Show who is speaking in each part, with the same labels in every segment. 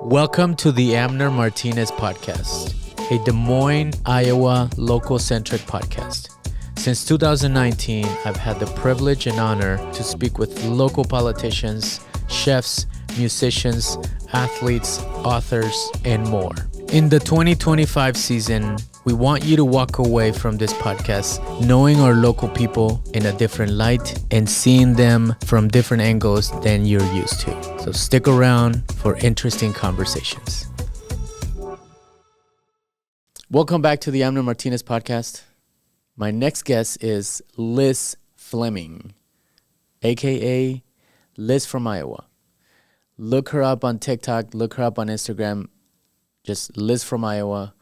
Speaker 1: Welcome to the Amner Martinez podcast, a Des Moines, Iowa local-centric podcast. Since 2019, I've had the privilege and honor to speak with local politicians, chefs, musicians, athletes, authors, and more. In the 2025 season, we want you to walk away from this podcast knowing our local people in a different light and seeing them from different angles than you're used to. So stick around for interesting conversations. Welcome back to the Amner Martinez podcast. My next guest is Liz Fleming, aka Liz from Iowa. Look her up on TikTok, look her up on Instagram, just Liz from Iowa.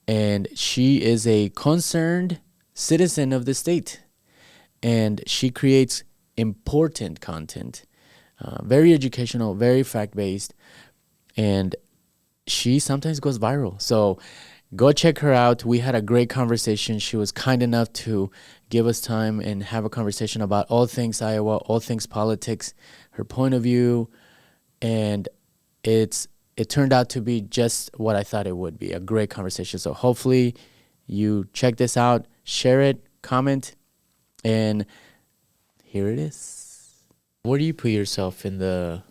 Speaker 1: And she is a concerned citizen of the state. And she creates important content, very educational, very fact-based. And she sometimes goes viral. So go check her out. We had a great conversation. She was kind enough to give us time and have a conversation about all things Iowa, all things politics, her point of view. And it turned out to be just what I thought it would be, a great conversation. So hopefully you check this out, share it, comment, and here it is. Where do you put yourself in the,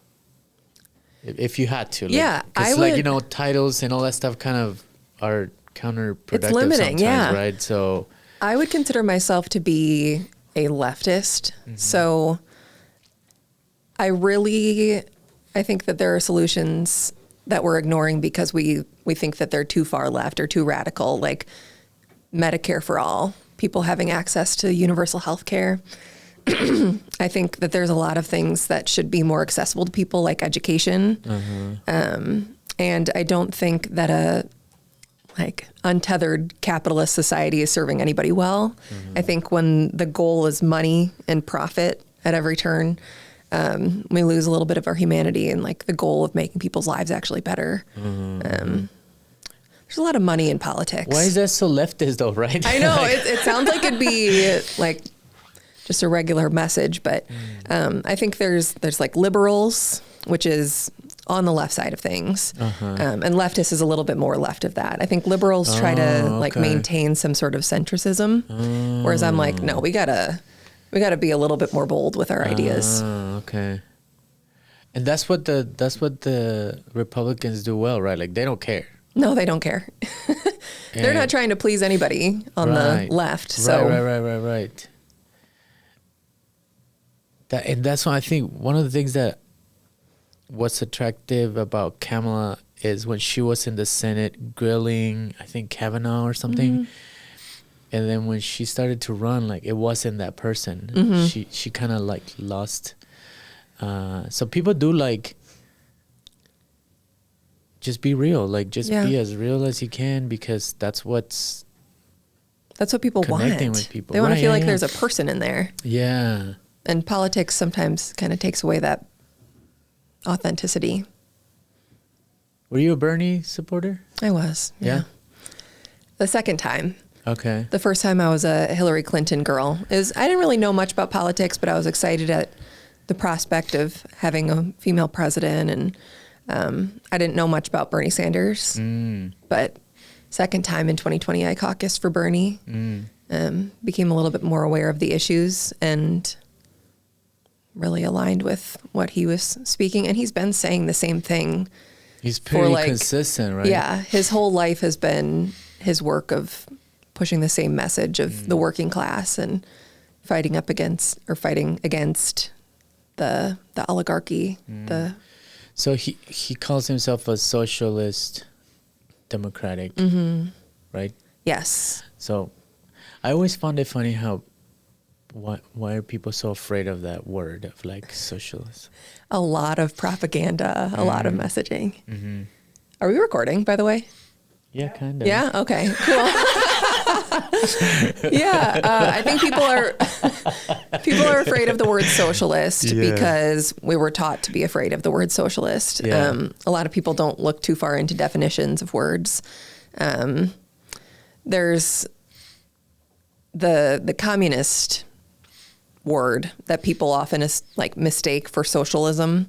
Speaker 1: if you had to? Like,
Speaker 2: yeah, I would.
Speaker 1: Like, you know, titles and all that stuff kind of are counterproductive
Speaker 2: it's limiting,
Speaker 1: sometimes,
Speaker 2: yeah.
Speaker 1: right? So
Speaker 2: I would consider myself to be a leftist. Mm-hmm. So I think that there are solutions that we're ignoring because we think that they're too far left or too radical, like Medicare for all, people having access to universal health care. I think that there's a lot of things that should be more accessible to people, like education. Mm-hmm. And I don't think that a untethered capitalist society is serving anybody well. Mm-hmm. I think when the goal is money and profit at every turn, we lose a little bit of our humanity and like the goal of making people's lives actually better. Mm-hmm. There's a lot of money in politics.
Speaker 1: Why is that so leftist though, right?
Speaker 2: I know, it sounds like it'd be like just a regular message, but I think there's like liberals, which is on the left side of things. Uh-huh. And leftist is a little bit more left of that. I think liberals try to like maintain some sort of centricism, whereas I'm like, no, we gotta be a little bit more bold with our ideas.
Speaker 1: Okay. And that's what the Republicans do well, right? Like they don't care.
Speaker 2: No, they don't care. They're not trying to please anybody on the left. So
Speaker 1: Right. And that's why I think one of the things that what's attractive about Kamala is when she was in the Senate grilling, I think Kavanaugh or something. Mm-hmm. And then when she started to run, like it wasn't that person. Mm-hmm. She kind of like lost. So people do like just be real, like just be as real as you can because that's what
Speaker 2: people
Speaker 1: connecting
Speaker 2: want.
Speaker 1: With people.
Speaker 2: They want to feel like there's a person in there.
Speaker 1: Yeah.
Speaker 2: And politics sometimes kind of takes away that authenticity.
Speaker 1: Were you a Bernie supporter?
Speaker 2: I was. Yeah. The second time.
Speaker 1: Okay.
Speaker 2: The first time I was a Hillary Clinton girl. I didn't really know much about politics, but I was excited at the prospect of having a female president. And I didn't know much about Bernie Sanders. But second time in 2020, I caucused for Bernie. Became a little bit more aware of the issues and really aligned with what he was speaking. And he's been saying the same thing.
Speaker 1: He's pretty consistent, right?
Speaker 2: Yeah. His whole life has been his work of pushing the same message of the working class and fighting against the oligarchy.
Speaker 1: So he calls himself a socialist democratic, right?
Speaker 2: Yes.
Speaker 1: So I always found it funny how why are people so afraid of that word of like socialist? A
Speaker 2: lot of propaganda, a lot of messaging. Mm-hmm. Are we recording, by the way?
Speaker 1: Yeah, kind of.
Speaker 2: Yeah. Okay. Cool. I think people are afraid of the word socialist because we were taught to be afraid of the word socialist. Yeah. A lot of people don't look too far into definitions of words. There's the communist word that people often mistake for socialism,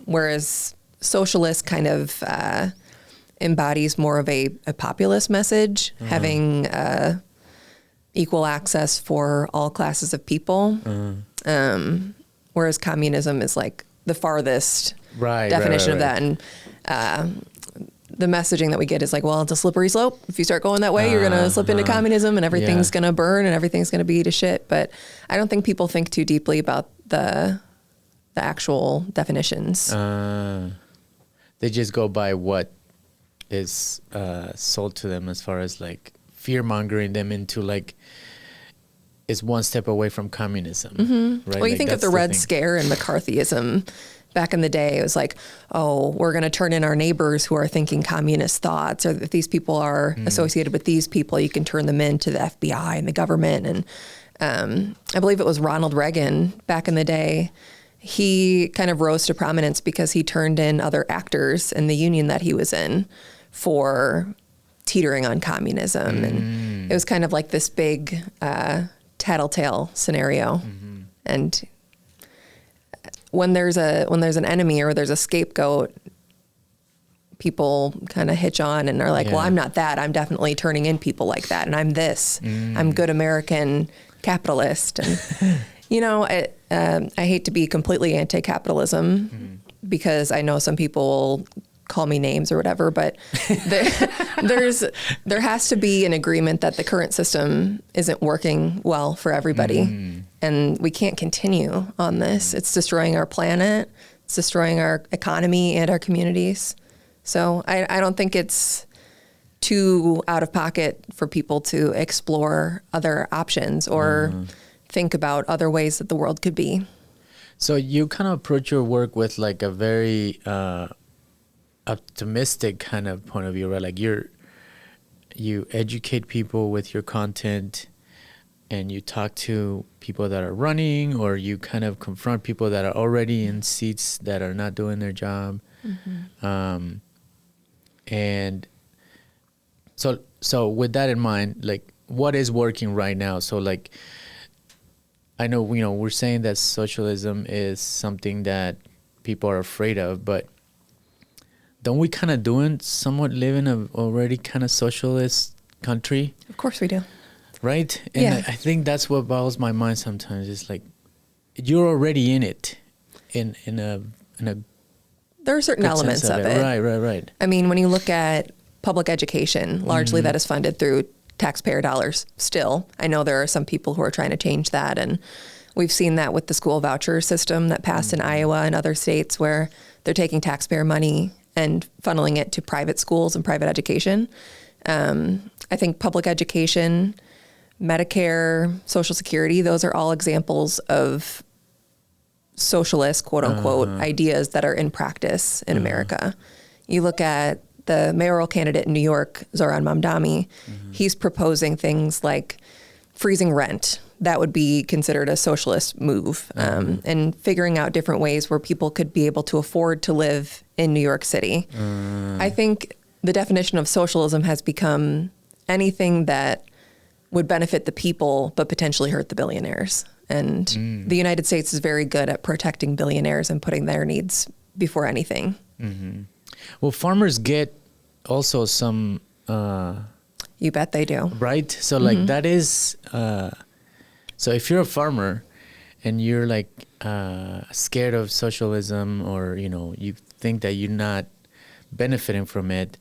Speaker 2: whereas socialist kind of embodies more of a populist message, having equal access for all classes of people. Whereas communism is like the farthest definition of that. And the messaging that we get is like, well, it's a slippery slope. If you start going that way, you're going to slip into communism and everything's going to burn and everything's going to be to shit. But I don't think people think too deeply about the actual definitions.
Speaker 1: They just go by what is sold to them as far as like fear mongering them into like, is one step away from communism. Right?
Speaker 2: Well, you think of the Red Scare and McCarthyism back in the day. It was like, oh, we're going to turn in our neighbors who are thinking communist thoughts, or if these people are associated with these people, you can turn them into the FBI and the government. And I believe it was Ronald Reagan back in the day. He kind of rose to prominence because he turned in other actors in the union that he was in for teetering on communism. And it was kind of like this big tattletale scenario. And when there's an enemy or there's a scapegoat, people kind of hitch on and are like, well, I'm not that. I'm definitely turning in people like that. And I'm this. I'm good American capitalist. And, you know, I hate to be completely anti-capitalism because I know some people call me names or whatever, but there has to be an agreement that the current system isn't working well for everybody. And we can't continue on this. It's destroying our planet. It's destroying our economy and our communities. So I don't think it's too out of pocket for people to explore other options or think about other ways that the world could be.
Speaker 1: So you kind of approach your work with like a very optimistic kind of point of view, right? Like you educate people with your content, and you talk to people that are running, or you kind of confront people that are already in seats that are not doing their job. And so with that in mind, like what is working right now? So like, I know, you know, we're saying that socialism is something that people are afraid of, but don't we kind of somewhat live in a already kind of socialist country?
Speaker 2: Of course we do.
Speaker 1: Right? And I think that's what boggles my mind sometimes. It's like, you're already in it in a
Speaker 2: there are certain elements of it.
Speaker 1: Right.
Speaker 2: I mean, when you look at public education, largely that is funded through taxpayer dollars still. I know there are some people who are trying to change that, and we've seen that with the school voucher system that passed in Iowa and other states where they're taking taxpayer money and funneling it to private schools and private education. I think public education, Medicare, Social Security, those are all examples of socialist, quote unquote, ideas that are in practice in America. You look at the mayoral candidate in New York, Zoran Mamdani, he's proposing things like freezing rent. That would be considered a socialist move, and figuring out different ways where people could be able to afford to live in New York City. I think the definition of socialism has become anything that would benefit the people but potentially hurt the billionaires. And the United States is very good at protecting billionaires and putting their needs before anything.
Speaker 1: Well, farmers get also some...
Speaker 2: you bet they do.
Speaker 1: Right? So like that is... so if you're a farmer and you're like scared of socialism, or, you know, you think that you're not benefiting from it,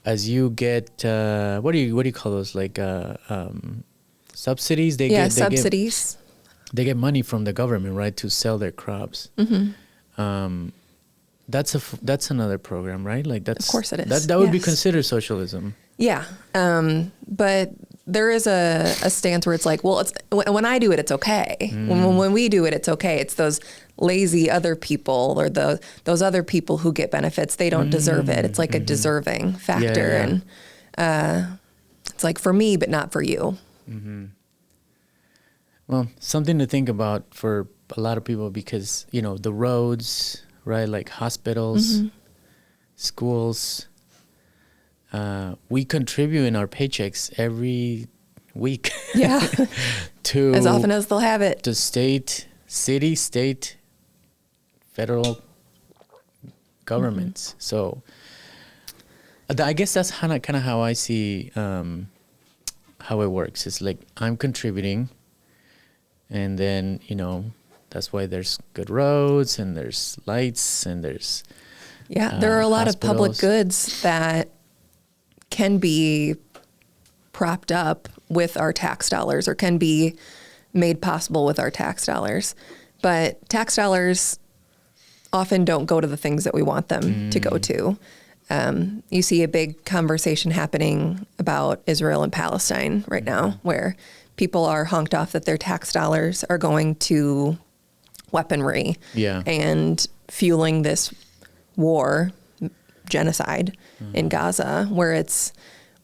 Speaker 1: as you get, what do you call those? Like subsidies?
Speaker 2: Subsidies.
Speaker 1: They get money from the government, right, to sell their crops. That's another program, right? Like that's,
Speaker 2: of course it is.
Speaker 1: That would be considered socialism.
Speaker 2: Yeah. But there is a stance where it's like, well, it's when I do it, it's okay. When we do it, it's okay. It's those lazy other people or those other people who get benefits. They don't deserve it. It's like a deserving factor. And it's like for me, but not for you.
Speaker 1: Well, something to think about for a lot of people, because, you know, the roads, right? Like hospitals, schools, we contribute in our paychecks every week. To
Speaker 2: as often as they'll have it.
Speaker 1: To state, federal governments. So I guess that's kind of how I see how it works. It's like I'm contributing, and then that's why there's good roads and there's lights and there's
Speaker 2: there are a lot of public
Speaker 1: hospitals.
Speaker 2: goods that can be propped up with our tax dollars or can be made possible with our tax dollars. But tax dollars often don't go to the things that we want them to go to. You see a big conversation happening about Israel and Palestine right now, where people are honked off that their tax dollars are going to weaponry and fueling this war, genocide in Gaza, where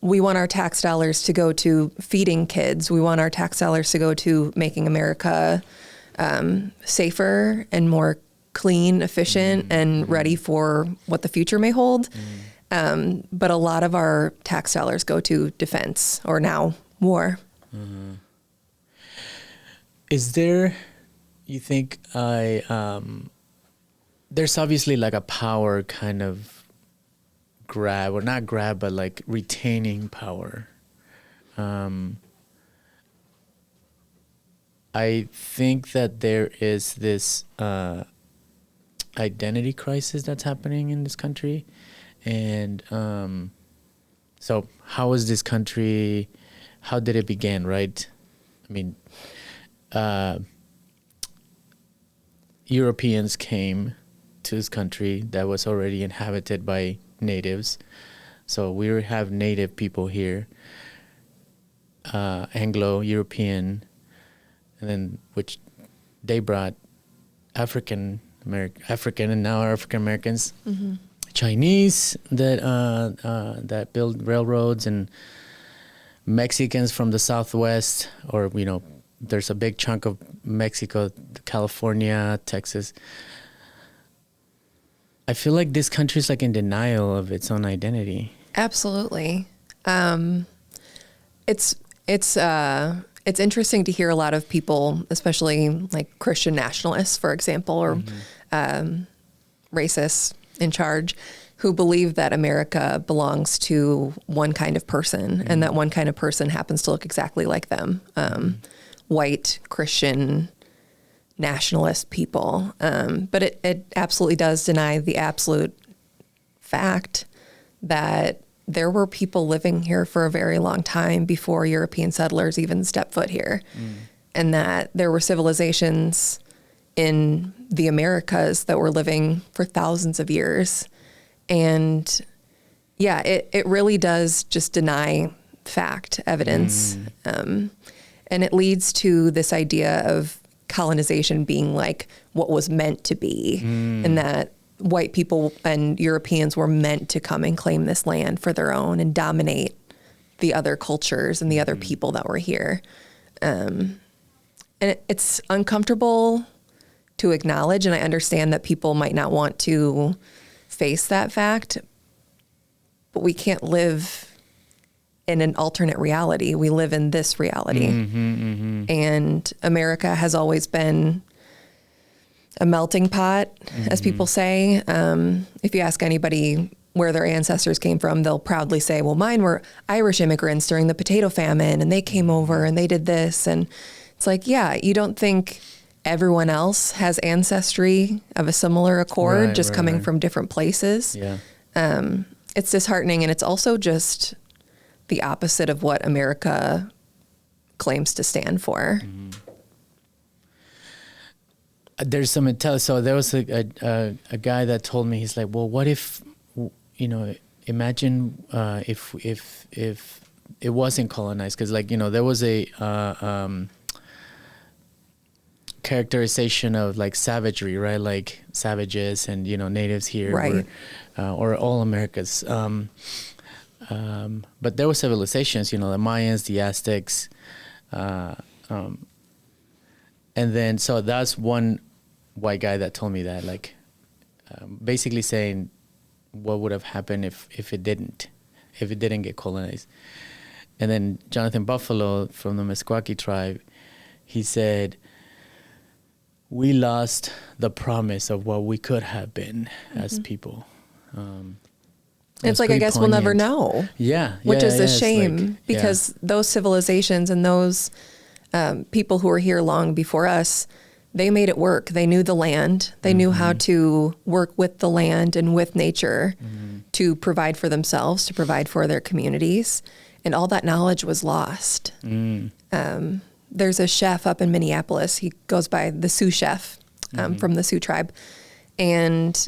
Speaker 2: we want our tax dollars to go to feeding kids. We want our tax dollars to go to making America safer and more clean, efficient, and ready for what the future may hold. But a lot of our tax dollars go to defense or now war.
Speaker 1: Is there, you think, there's obviously like a power kind of grab, or not grab, but like retaining power. I think that there is this identity crisis that's happening in this country. And so how is this country, how did it begin, right? I mean, Europeans came to this country that was already inhabited by natives. So we have native people here, Anglo-European, and then which they brought African and now African Americans, Chinese that build railroads, and Mexicans from the Southwest, or there's a big chunk of Mexico, California, Texas. I feel like this country is like in denial of its own identity.
Speaker 2: Absolutely. It's interesting to hear a lot of people, especially like Christian nationalists, for example, or racists in charge, who believe that America belongs to one kind of person, and that one kind of person happens to look exactly like them. White, Christian, nationalist people. But it absolutely does deny the absolute fact that there were people living here for a very long time before European settlers even stepped foot here. And that there were civilizations in the Americas that were living for thousands of years. And yeah, it really does just deny fact, evidence. And it leads to this idea of colonization being like what was meant to be, and that white people and Europeans were meant to come and claim this land for their own and dominate the other cultures and the other people that were here. And it's uncomfortable to acknowledge, and I understand that people might not want to face that fact, but we can't live in an alternate reality. We live in this reality. And America has always been a melting pot, as people say. If you ask anybody where their ancestors came from, they'll proudly say, well, mine were Irish immigrants during the potato famine, and they came over and they did this. And it's like, yeah, you don't think everyone else has ancestry of a similar accord, coming from different places.
Speaker 1: Yeah.
Speaker 2: It's disheartening, and it's also just the opposite of what America claims to stand for.
Speaker 1: There's some intel. So there was a guy that told me, he's like, well, what if, imagine if it wasn't colonized? Because there was a characterization of like savagery, right? Like savages and natives here,
Speaker 2: right?
Speaker 1: Or all Americas. But there were civilizations, the Mayans, the Aztecs, and then so that's one white guy that told me that, like, basically saying what would have happened if it didn't get colonized. And then Jonathan Buffalo from the Meskwaki tribe, he said, we lost the promise of what we could have been as people.
Speaker 2: It's like, I guess we'll never
Speaker 1: poignant.
Speaker 2: know.
Speaker 1: Yeah.
Speaker 2: Which is a
Speaker 1: it's
Speaker 2: shame
Speaker 1: like,
Speaker 2: because those civilizations and those people who were here long before us, they made it work. They knew the land. They knew how to work with the land and with nature to provide for themselves, to provide for their communities. And all that knowledge was lost. There's a chef up in Minneapolis. He goes by the Sioux chef from the Sioux tribe. And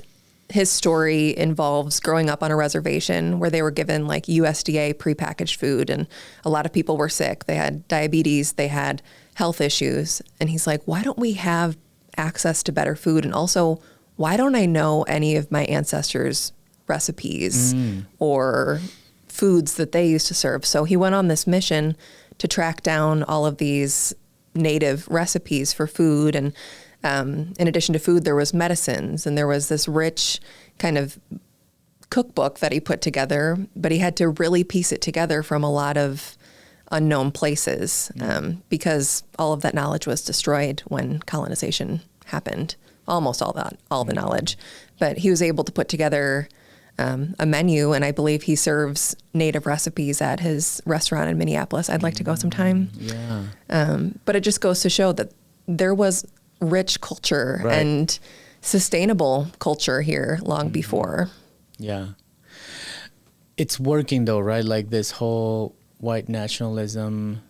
Speaker 2: his story involves growing up on a reservation where they were given like USDA prepackaged food, and a lot of people were sick. They had diabetes, they had health issues. And he's like, why don't we have access to better food? And also, why don't I know any of my ancestors' recipes or foods that they used to serve? So he went on this mission to track down all of these native recipes for food. And in addition to food, there was medicines, and there was this rich kind of cookbook that he put together, but he had to really piece it together from a lot of unknown places because all of that knowledge was destroyed when colonization happened, almost all the knowledge. But he was able to put together a menu, and I believe he serves native recipes at his restaurant in Minneapolis. I'd like to go sometime.
Speaker 1: Yeah.
Speaker 2: But it just goes to show that there was rich culture and sustainable culture here long before.
Speaker 1: Yeah. It's working though, right? Like this whole white nationalism,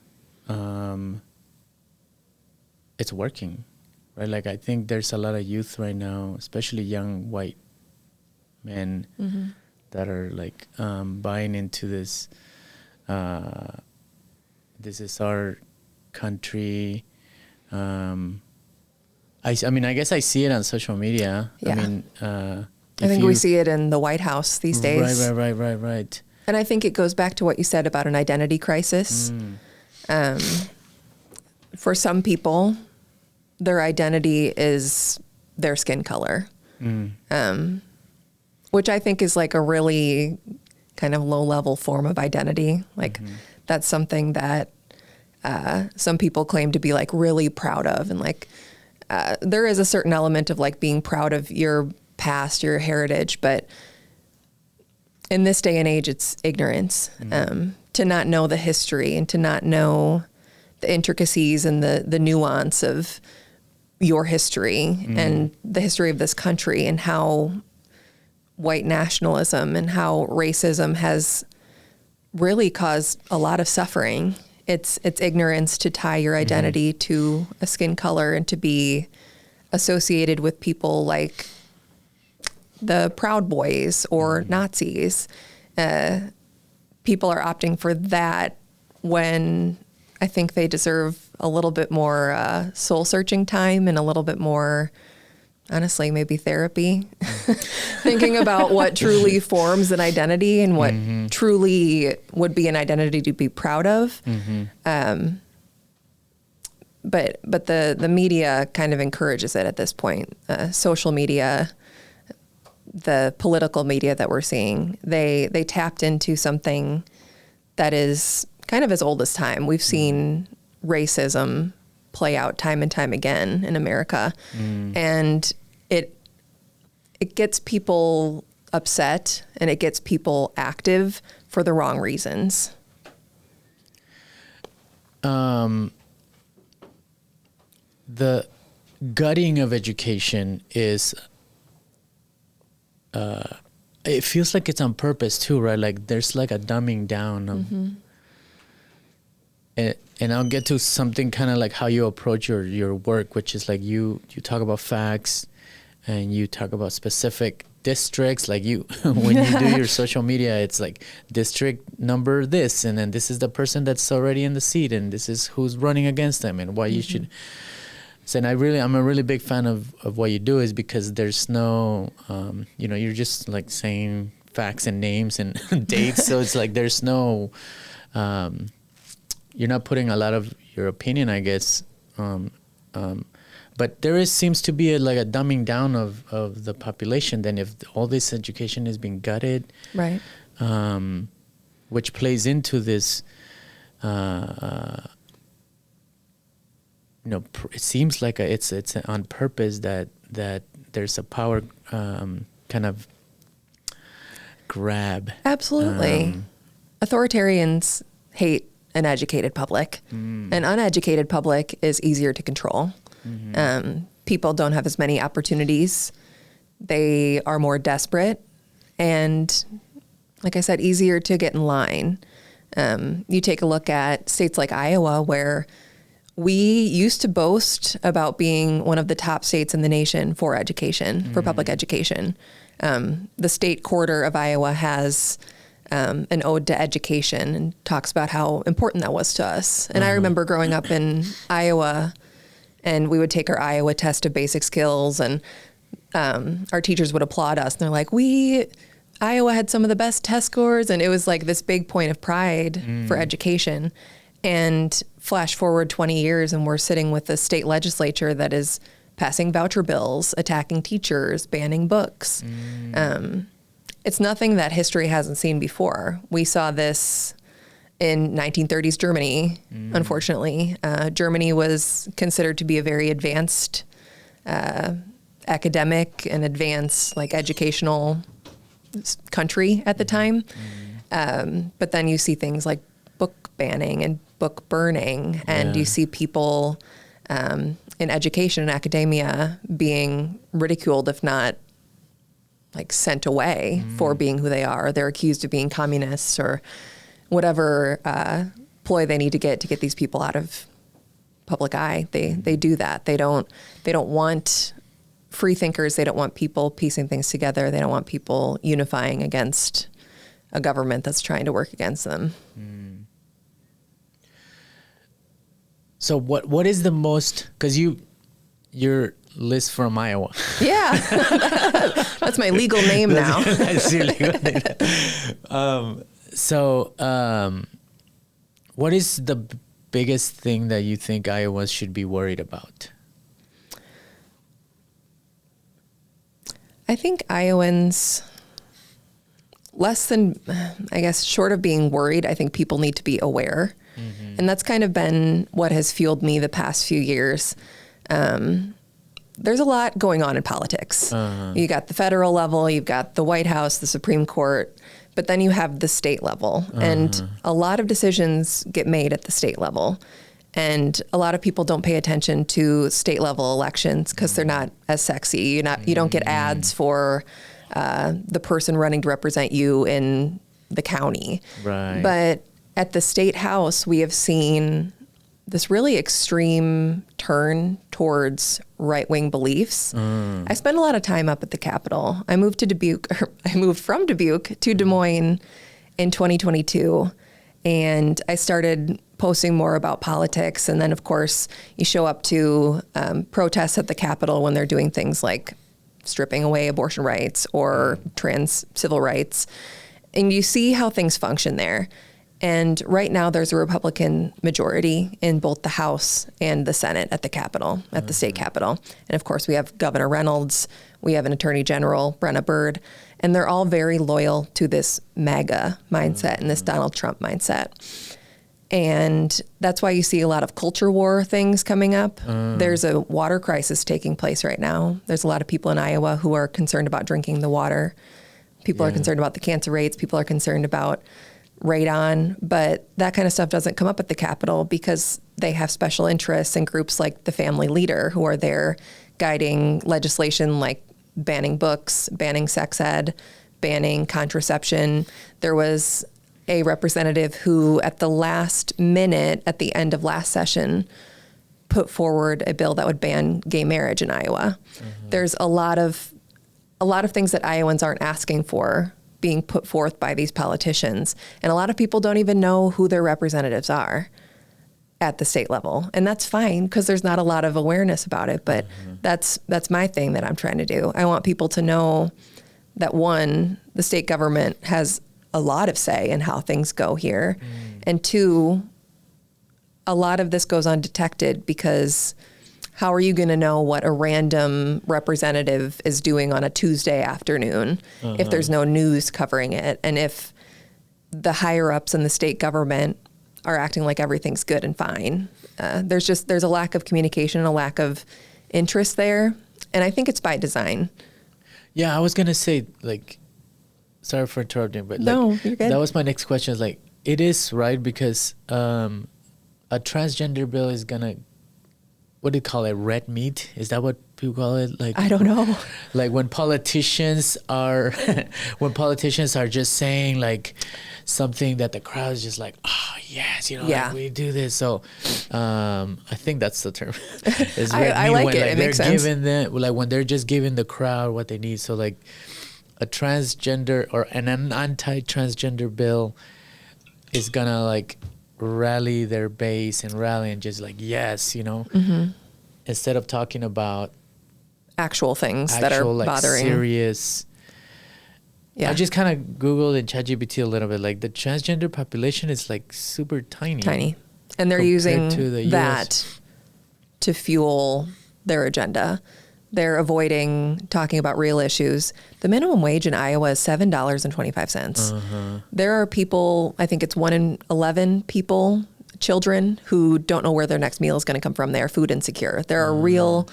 Speaker 1: it's working, right? Like I think there's a lot of youth right now, especially young white men that are like buying into this, this is our country. I mean, I guess I see it on social media.
Speaker 2: Yeah.
Speaker 1: I mean,
Speaker 2: I think we see it in the White House these days.
Speaker 1: Right.
Speaker 2: And I think it goes back to what you said about an identity crisis. For some people, their identity is their skin color, which I think is like a really kind of low-level form of identity. Like that's something that some people claim to be like really proud of, and like there is a certain element of like being proud of your past, your heritage, but in this day and age, it's ignorance to not know the history and to not know the intricacies and the nuance of your history and the history of this country, and how white nationalism and how racism has really caused a lot of suffering. It's ignorance to tie your identity to a skin color and to be associated with people like the Proud Boys or Nazis. People are opting for that when I think they deserve a little bit more soul-searching time and a little bit more, honestly, maybe therapy. Thinking about what truly forms an identity and what truly would be an identity to be proud of. But the media kind of encourages it at this point. Social media, the political media that we're seeing, they tapped into something that is kind of as old as time. We've seen racism play out time and time again in America. And it gets people upset and it gets people active for the wrong reasons.
Speaker 1: The gutting of education is, it feels like it's on purpose too, right? Like there's like a dumbing down of, and I'll get to something kind of like how you approach your work, which is like you talk about facts and you talk about specific districts. Like you, when you do your social media, it's like district number this, and then this is the person that's already in the seat, and this is who's running against them, and why you should. So, and I'm a really big fan of what you do, is because there's no, you're just like saying facts and names and dates. So it's like there's no, you're not putting a lot of your opinion, I guess. But there seems to be a dumbing down of the population. Then if all this education is being gutted,
Speaker 2: right,
Speaker 1: which plays into this it seems like it's on purpose that there's a power kind of grab.
Speaker 2: Absolutely. Authoritarians hate an educated public. An uneducated public is easier to control. People don't have as many opportunities. They are more desperate and, like I said, easier to get in line. You take a look at states like Iowa, where we used to boast about being one of the top states in the nation for education, for public education. The state quarter of Iowa has an ode to education and talks about how important that was to us. And I remember growing up in Iowa, and we would take our Iowa test of basic skills, and our teachers would applaud us. And they're like, Iowa had some of the best test scores. And it was like this big point of pride for education. And flash forward 20 years, and we're sitting with the state legislature that is passing voucher bills, attacking teachers, banning books. It's nothing that history hasn't seen before. We saw this in 1930s Germany, unfortunately. Germany was considered to be a very advanced academic and advanced educational country at the time. But then you see things like book banning and book burning, and you see people in education and academia being ridiculed, if not sent away for being who they are. They're accused of being communists or whatever ploy they need to get these people out of public eye. They do that. They don't want free thinkers. They don't want people piecing things together. They don't want people unifying against a government that's trying to work against them.
Speaker 1: So what is the most, because you're Liz from Iowa.
Speaker 2: Yeah. That's my legal name now.
Speaker 1: That's your legal name. What is the biggest thing that you think Iowans should be worried about?
Speaker 2: I think Iowans, less than, short of being worried, I think people need to be aware. And that's kind of been what has fueled me the past few years. There's a lot going on in politics. You got the federal level, you've got the White House, the Supreme Court, but then you have the state level. And a lot of decisions get made at the state level. And a lot of people don't pay attention to state level elections because they're not as sexy. You don't get ads for the person running to represent you in the county.
Speaker 1: Right.
Speaker 2: But at the state house, we have seen this really extreme turn towards right-wing beliefs. I spent a lot of time up at the Capitol. I moved from Dubuque to Des Moines in 2022, and I started posting more about politics. And then, of course, you show up to protests at the Capitol when they're doing things like stripping away abortion rights or trans civil rights, and you see how things function there. And right now there's a Republican majority in both the House and the Senate at the Capitol, at the state Capitol. And of course we have Governor Reynolds, we have an Attorney General, Brenna Byrd, and they're all very loyal to this MAGA mindset and this Donald Trump mindset. And that's why you see a lot of culture war things coming up. There's a water crisis taking place right now. There's a lot of people in Iowa who are concerned about drinking the water. People are concerned about the cancer rates. People are concerned about radon, but that kind of stuff doesn't come up at the Capitol because they have special interests in groups like the Family Leader who are there guiding legislation like banning books, banning sex ed, banning contraception. There was a representative who at the last minute at the end of last session put forward a bill that would ban gay marriage in Iowa. There's a lot of things that Iowans aren't asking for being put forth by these politicians. And a lot of people don't even know who their representatives are at the state level. And that's fine because there's not a lot of awareness about it, but that's my thing that I'm trying to do. I want people to know that one, the state government has a lot of say in how things go here. And two, a lot of this goes undetected because how are you going to know what a random representative is doing on a Tuesday afternoon if there's no news covering it? And if the higher ups in the state government are acting like everything's good and fine. There's a lack of communication and a lack of interest there. And I think it's by design.
Speaker 1: Yeah, I was going to say, like, sorry for interrupting, but
Speaker 2: No,
Speaker 1: like,
Speaker 2: you're good.
Speaker 1: that was my next question. Is like, it is right because a transgender bill is going to, what do you call it? Red meat? Is that what people call it? Like,
Speaker 2: I don't know.
Speaker 1: Like when politicians are, when politicians are just saying like something that the crowd is just like, oh yes, you know,
Speaker 2: Yeah.
Speaker 1: like we do this. So, I think that's the term. It's
Speaker 2: I like
Speaker 1: when,
Speaker 2: it.
Speaker 1: like,
Speaker 2: It
Speaker 1: they're
Speaker 2: makes sense.
Speaker 1: giving them, like when they're just giving the crowd what they need. So like a transgender or an anti-transgender bill is gonna like rally their base and rally and just like, yes, you know, instead of talking about
Speaker 2: Actual things that are
Speaker 1: like
Speaker 2: bothering.
Speaker 1: serious.
Speaker 2: Yeah.
Speaker 1: I just kind of Googled in ChatGPT a little bit. Like the transgender population is like super tiny.
Speaker 2: Tiny. And they're
Speaker 1: compared
Speaker 2: using
Speaker 1: to the US.
Speaker 2: that to fuel their agenda. They're avoiding talking about real issues. The minimum wage in Iowa is $7.25. There are people, I think it's 1 in 11 people, children, who don't know where their next meal is going to come from. They are food insecure. There are real,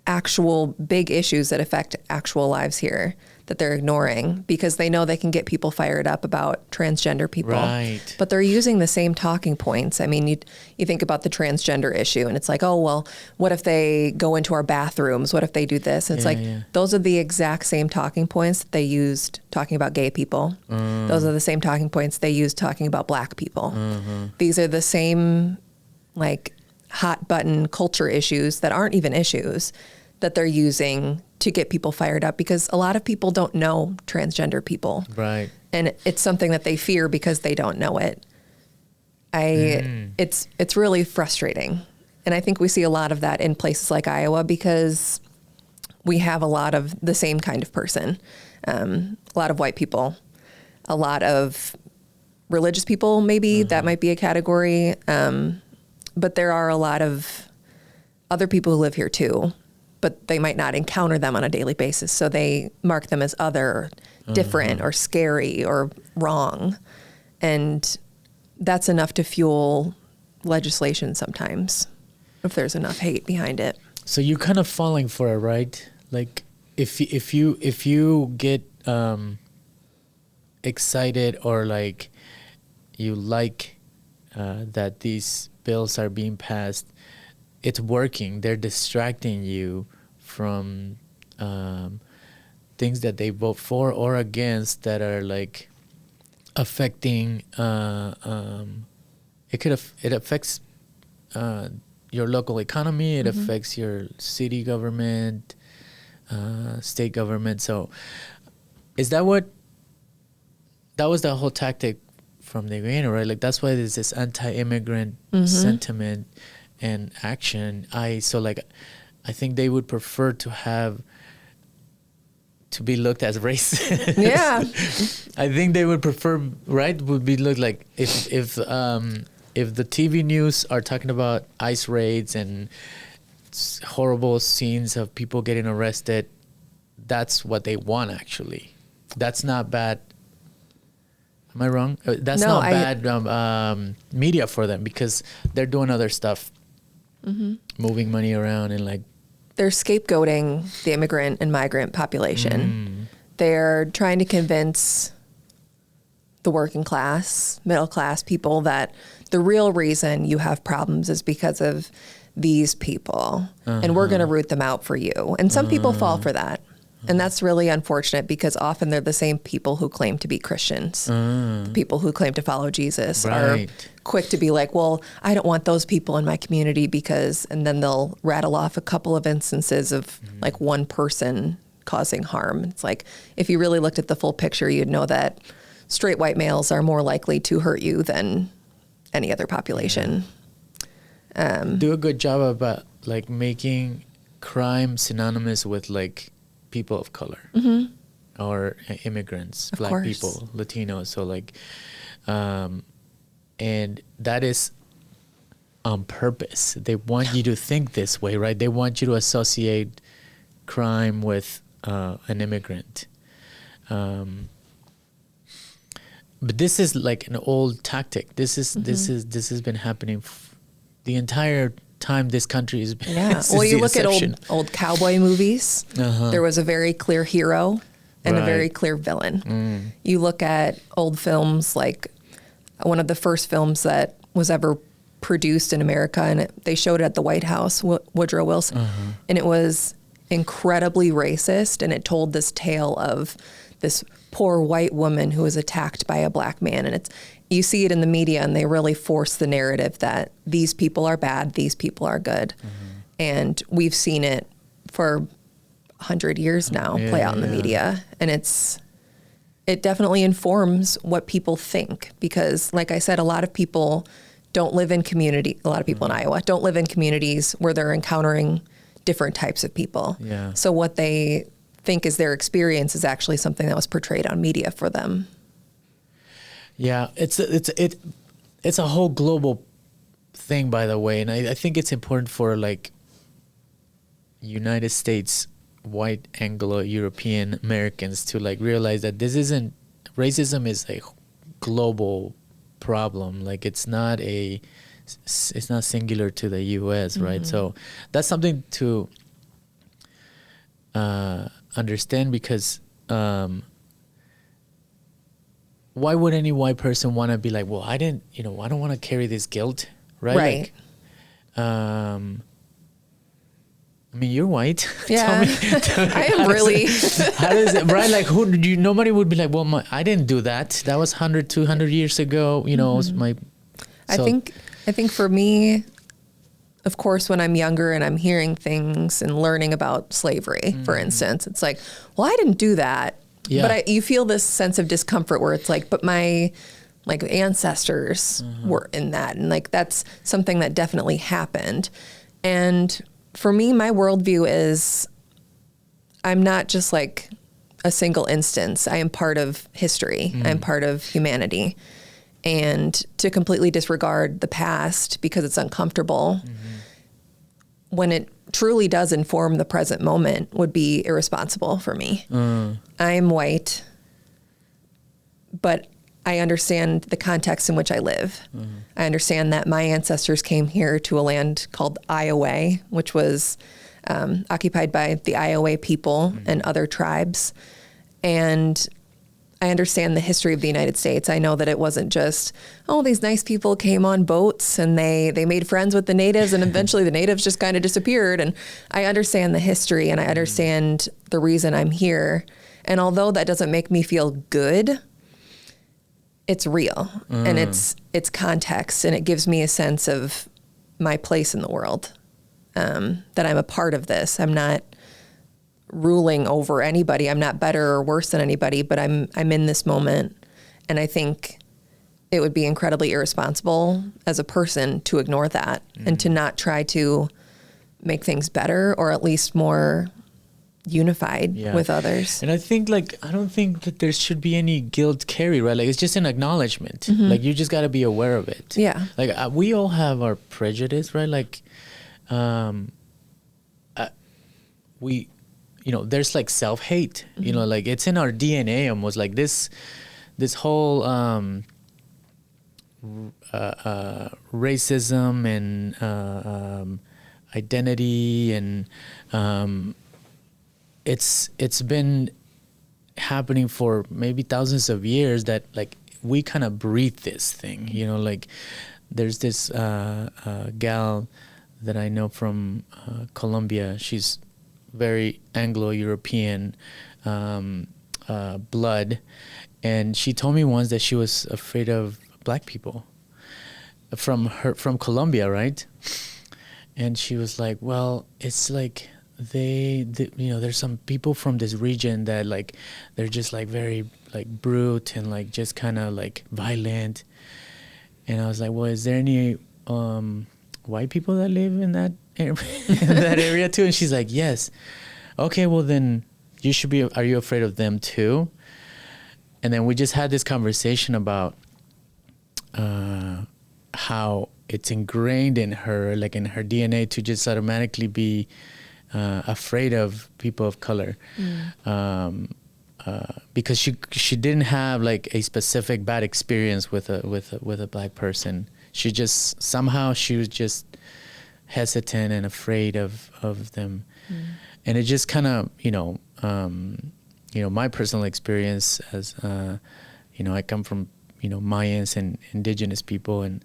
Speaker 2: actual big issues that affect actual lives here that they're ignoring because they know they can get people fired up about transgender people.
Speaker 1: Right.
Speaker 2: But they're using the same talking points. I mean, you think about the transgender issue and it's like, oh, well, what if they go into our bathrooms? What if they do this? And it's those are the exact same talking points that they used talking about gay people. Those are the same talking points they used talking about black people. These are the same like hot button culture issues that aren't even issues that they're using to get people fired up because a lot of people don't know transgender people.
Speaker 1: Right.
Speaker 2: And it's something that they fear because they don't know it. It's really frustrating. And I think we see a lot of that in places like Iowa because we have a lot of the same kind of person. A lot of white people, a lot of religious people, maybe that might be a category. But there are a lot of other people who live here too, but they might not encounter them on a daily basis. So they mark them as other, different or scary or wrong. And that's enough to fuel legislation sometimes if there's enough hate behind it.
Speaker 1: So you're kind of falling for it, right? Like if you get excited or like you like that these bills are being passed, it's working. They're distracting you from things that they vote for or against that are like affecting. It affects your local economy. It affects your city government, state government. So, is that what? That was the whole tactic from the beginning, right? Like that's why there's this anti-immigrant sentiment and action. I think they would prefer to have to be looked as racist.
Speaker 2: Yeah.
Speaker 1: I think they would prefer, right? Would be looked like if the TV news are talking about ICE raids and horrible scenes of people getting arrested, that's what they want actually. That's not bad. Am I wrong? That's
Speaker 2: No,
Speaker 1: not bad media for them because they're doing other stuff, moving money around and like.
Speaker 2: They're scapegoating the immigrant and migrant population. They're trying to convince the working class, middle class people that the real reason you have problems is because of these people. And we're going to root them out for you. And some people fall for that. And that's really unfortunate because often they're the same people who claim to be Christians. The people who claim to follow Jesus are quick to be like, well, I don't want those people in my community because, and then they'll rattle off a couple of instances of like one person causing harm. It's like, if you really looked at the full picture, you'd know that straight white males are more likely to hurt you than any other population.
Speaker 1: Do a good job about like making crime synonymous with like people of color or immigrants,
Speaker 2: Of
Speaker 1: black
Speaker 2: course.
Speaker 1: people, Latinos. So like, and that is on purpose. They want you to think this way, right? They want you to associate crime with an immigrant. but this is like an old tactic. This has been happening the entire time this country has been.
Speaker 2: Yeah. Well, you look at old cowboy movies. There was a very clear hero and a very clear villain. You look at old films, like one of the first films that was ever produced in America, and they showed it at the White House, Woodrow Wilson, and it was incredibly racist, and it told this tale of this poor white woman who was attacked by a black man. And you see it in the media, and they really force the narrative that these people are bad, these people are good. And we've seen it for 100 years now play out in the media. And it definitely informs what people think, because like I said, a lot of people don't live in a lot of people in Iowa don't live in communities where they're encountering different types of people.
Speaker 1: Yeah.
Speaker 2: So what they think is their experience is actually something that was portrayed on media for them.
Speaker 1: Yeah, it's a whole global thing, by the way, and I think it's important for like United States white Anglo-European Americans to like realize that racism is a global problem. Like it's not singular to the U.S., right? So that's something to understand, because why would any white person want to be like, well, I don't want to carry this guilt, right?
Speaker 2: Right.
Speaker 1: Like, I mean, you're white.
Speaker 2: Yeah. I am really.
Speaker 1: How does it, right? Like, nobody would be like, well, I didn't do that. That was 100, 200 years ago. You know,
Speaker 2: I think for me, of course, when I'm younger and I'm hearing things and learning about slavery, for instance, it's like, well, I didn't do that.
Speaker 1: Yeah.
Speaker 2: But you feel this sense of discomfort where it's like, but my ancestors were in that. And like, that's something that definitely happened. And for me, my worldview is I'm not just like a single instance. I am part of history. I'm part of humanity. And to completely disregard the past because it's uncomfortable when it truly does inform the present moment would be irresponsible for me. I'm white, but I understand the context in which I live. I understand that my ancestors came here to a land called Iowa, which was occupied by the Iowa people and other tribes. And I understand the history of the United States. I know that it wasn't just, these nice people came on boats and they made friends with the natives, and eventually the natives just kind of disappeared. And I understand the history, and I understand the reason I'm here. And although that doesn't make me feel good, it's real and it's context, and it gives me a sense of my place in the world, that I'm a part of this. I'm not ruling over anybody. I'm not better or worse than anybody, but I'm in this moment. And I think it would be incredibly irresponsible as a person to ignore that and to not try to make things better, or at least more unified with others.
Speaker 1: And I think I don't think that there should be any guilt carry, right? Like it's just an acknowledgement. Like you just got to be aware of it.
Speaker 2: Yeah.
Speaker 1: Like we all have our prejudice, right? Like we, there's like self-hate, like it's in our DNA almost, like this whole racism and identity, and it's been happening for maybe thousands of years, that like we kind of breathe this thing, like there's this gal that I know from Colombia. She's very Anglo-European blood, and she told me once that she was afraid of black people from Colombia, right? And she was like, well, it's like there's some people from this region that like they're just like very like brute and like just kind of like violent. And I was like, well, is there any white people that live in that area too? And she's like, yes. Okay, well then you should be. Are you afraid of them too? And then we just had this conversation about how it's ingrained in her, like in her DNA, to just automatically be afraid of people of color. because she didn't have like a specific bad experience with a black person. She just somehow she was just hesitant and afraid of them, and it just kind of my personal experience as I come from Mayans and indigenous people, and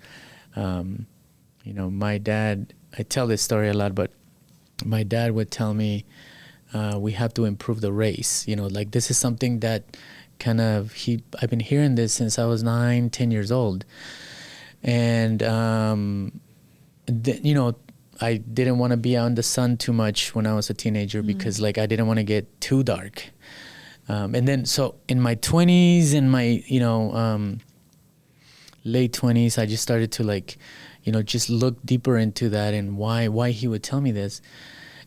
Speaker 1: my dad, I tell this story a lot, but my dad would tell me we have to improve the race. Like this is something that kind of I've been hearing this since I was 9-10 years old, and I didn't want to be out in the sun too much when I was a teenager because like I didn't want to get too dark. And then so in my 20s and my late 20s, I just started to like just look deeper into that and why he would tell me this.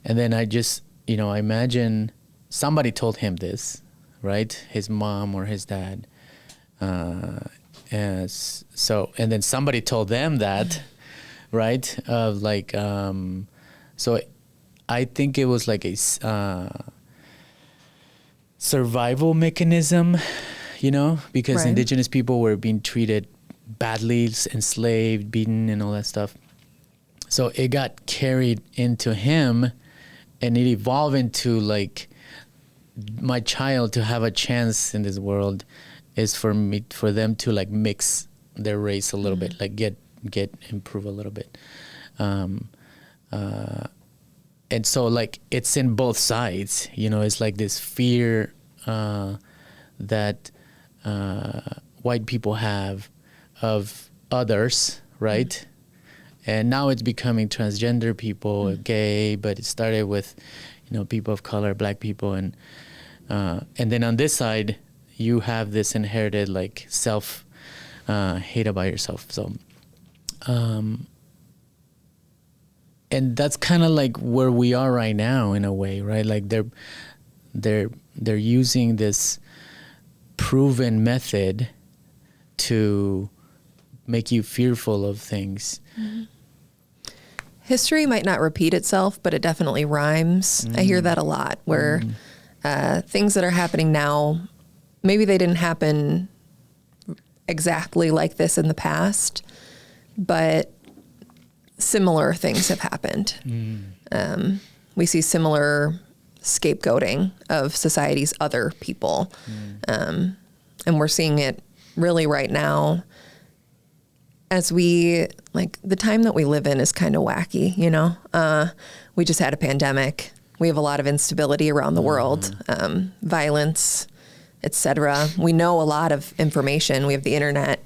Speaker 1: And then I just I imagine somebody told him this, right? His mom or his dad. And then somebody told them that, right? So I think it was like a survival mechanism, because
Speaker 2: Right.
Speaker 1: indigenous people were being treated badly, enslaved, beaten, and all that stuff. So it got carried into him, and it evolved into like my child to have a chance in this world is for them to like mix their race a little bit, like improve a little bit. And so like it's in both sides, it's like this fear that white people have of others, right? And now it's becoming transgender people, gay, but it started with, people of color, black people, and then on this side, you have this inherited like self hate about yourself. So, and that's kind of like where we are right now in a way, right? Like they're using this proven method to make you fearful of things.
Speaker 2: History might not repeat itself, but it definitely rhymes. I hear that a lot, where things that are happening now, maybe they didn't happen exactly like this in the past, but similar things have happened. We see similar scapegoating of society's other people. And we're seeing it really right now as the time that we live in is kind of wacky, we just had a pandemic. We have a lot of instability around the world, violence, etc. We know a lot of information. We have the internet,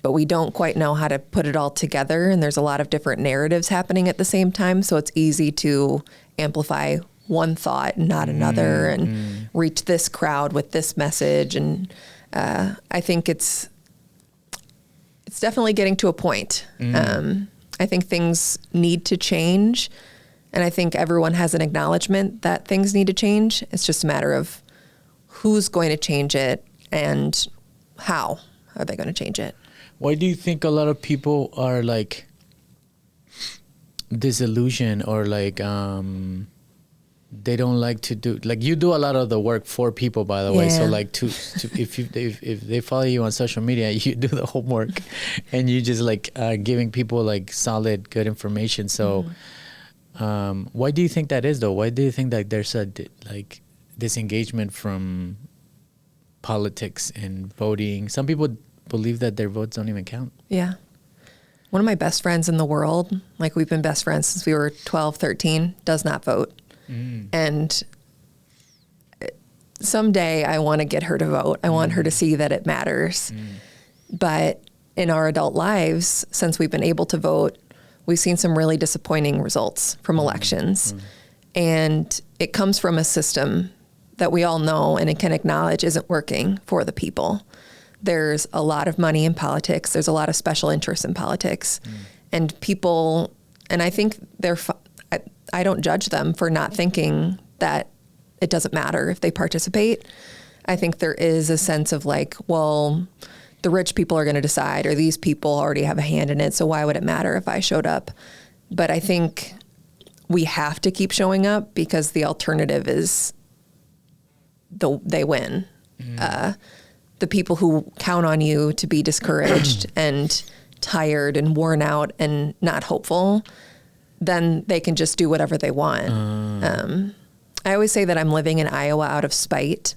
Speaker 2: but we don't quite know how to put it all together. And there's a lot of different narratives happening at the same time. So it's easy to amplify one thought and not another and reach this crowd with this message. And I think it's definitely getting to a point. I think things need to change. And I think everyone has an acknowledgement that things need to change. It's just a matter of who's going to change it and how are they going to change it.
Speaker 1: Why do you think a lot of people are like disillusioned or like they don't like to do, like you do a lot of the work for people, by the way. So like if they follow you on social media, you do the homework and you just like giving people like solid, good information. So why do you think that is though? Why do you think that there's a like disengagement from politics and voting? Some people believe that their votes don't even count.
Speaker 2: Yeah. One of my best friends in the world, like we've been best friends since we were 12, 13, does not vote. And someday I want to get her to vote. I want her to see that it matters. But in our adult lives, since we've been able to vote, we've seen some really disappointing results from elections. And it comes from a system that we all know and it can acknowledge isn't working for the people. There's a lot of money in politics. There's a lot of special interests in politics. And people, and I think I don't judge them for not thinking that it doesn't matter if they participate. I think there is a sense of like, well, the rich people are going to decide, or these people already have a hand in it, so why would it matter if I showed up? But I think we have to keep showing up because the alternative is they win. the people who count on you to be discouraged and tired and worn out and not hopeful, then they can just do whatever they want. I always say that I'm living in Iowa out of spite,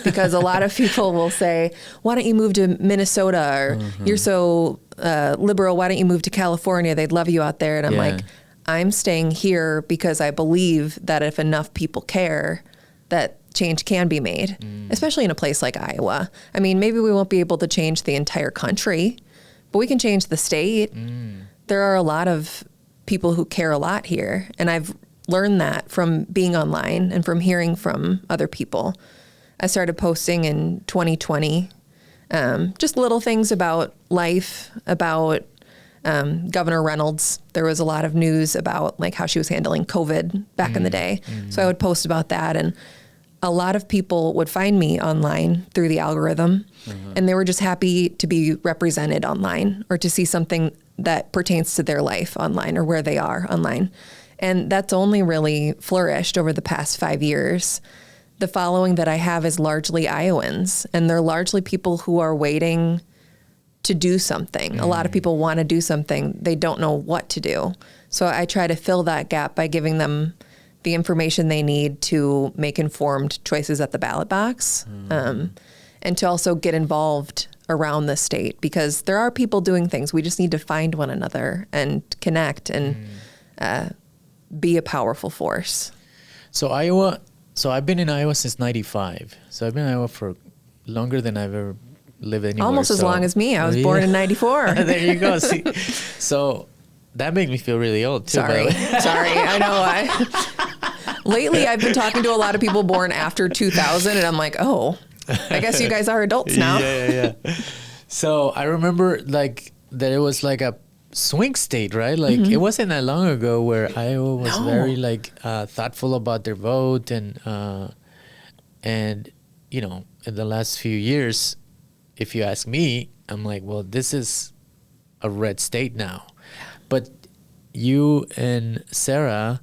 Speaker 2: because a lot of people will say, why don't you move to Minnesota? Or you're so liberal, why don't you move to California? They'd love you out there. And I'm like, I'm staying here because I believe that if enough people care, that change can be made, especially in a place like Iowa. I mean, maybe we won't be able to change the entire country, but we can change the state. There are a lot of people who care a lot here. And I've learned that from being online and from hearing from other people. I started posting in 2020, just little things about life, about Governor Reynolds. There was a lot of news about like how she was handling COVID back in the day. So I would post about that, and a lot of people would find me online through the algorithm, and they were just happy to be represented online or to see something that pertains to their life online or where they are online. And that's only really flourished over the past 5 years. The following that I have is largely Iowans, and they're largely people who are waiting to do something. A lot of people want to do something. They don't know what to do. So I try to fill that gap by giving them the information they need to make informed choices at the ballot box, and to also get involved around the state, because there are people doing things. We just need to find one another and connect and be a powerful force.
Speaker 1: So I've been in Iowa since 95. So I've been in Iowa for longer than I've ever lived anywhere.
Speaker 2: Almost as long as me. I was born in 94.
Speaker 1: There you go. See? So that makes me feel really old too.
Speaker 2: Sorry. I know. Lately, I've been talking to a lot of people born after 2000, and I'm like, oh, I guess you guys are adults now.
Speaker 1: Yeah. So I remember like that it was like a swing state, right? Like it wasn't that long ago where Iowa was very like thoughtful about their vote, and you know, in the last few years, if you ask me, I'm like, well, this is a red state now. But you and Sarah,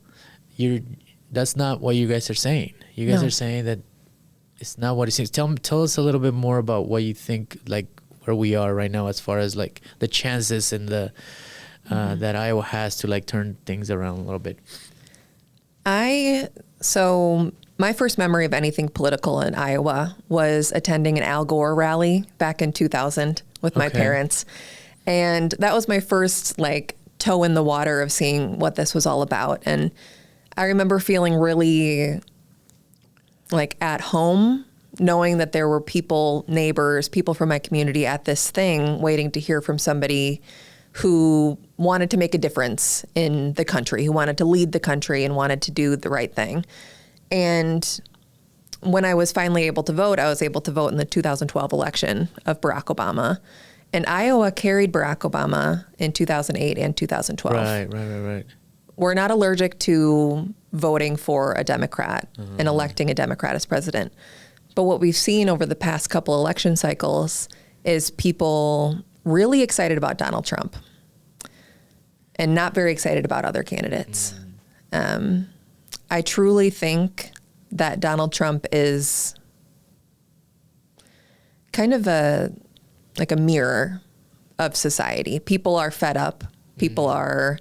Speaker 1: that's not what you guys are saying. You guys are saying that it's not what it seems. Tell us a little bit more about what you think, like where we are right now as far as like the chances and the that Iowa has to like turn things around a little bit.
Speaker 2: So my first memory of anything political in Iowa was attending an Al Gore rally back in 2000 with my parents. And that was my first like toe in the water of seeing what this was all about. And I remember feeling really like at home, knowing that there were people, neighbors, people from my community at this thing waiting to hear from somebody who wanted to make a difference in the country, who wanted to lead the country and wanted to do the right thing. And when I was finally able to vote, I was able to vote in the 2012 election of Barack Obama. And Iowa carried Barack Obama in 2008 and 2012.
Speaker 1: Right.
Speaker 2: We're not allergic to voting for a Democrat and electing a Democrat as president. But what we've seen over the past couple election cycles is people really excited about Donald Trump and not very excited about other candidates. I truly think that Donald Trump is kind of a mirror of society. People are fed up. People are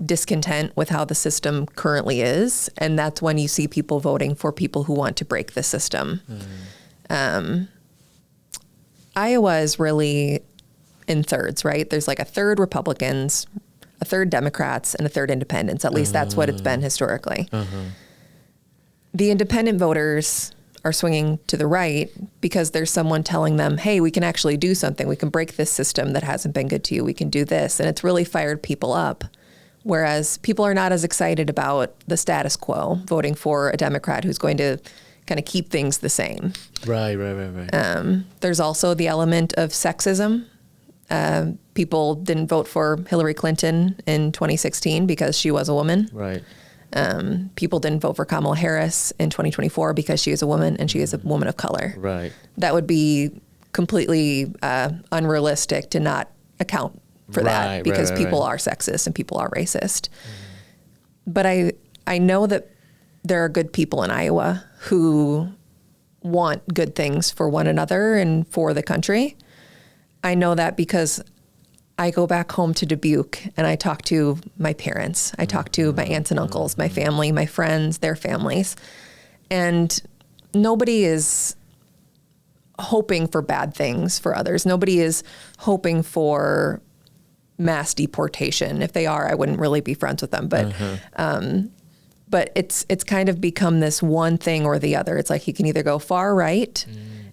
Speaker 2: discontent with how the system currently is. And that's when you see people voting for people who want to break the system. Iowa is really in thirds, right? There's like a third Republicans, a third Democrats, and a third independents. At least that's what it's been historically. The independent voters are swinging to the right because there's someone telling them, hey, we can actually do something. We can break this system that hasn't been good to you. We can do this. And it's really fired people up. Whereas people are not as excited about the status quo, voting for a Democrat who's going to kind of keep things the same.
Speaker 1: Right.
Speaker 2: There's also the element of sexism. People didn't vote for Hillary Clinton in 2016 because she was a woman.
Speaker 1: Right.
Speaker 2: People didn't vote for Kamala Harris in 2024 because she is a woman and she is a woman of color.
Speaker 1: Right.
Speaker 2: That would be completely unrealistic to not account for that because people are sexist and people are racist. But I know that there are good people in Iowa who want good things for one another and for the country. I know that because I go back home to Dubuque and I talk to my parents. I talk to my aunts and uncles, my family, my friends, their families. And nobody is hoping for bad things for others. Nobody is hoping for mass deportation. If they are, I wouldn't really be friends with them. But it's kind of become this one thing or the other. It's like you can either go far right,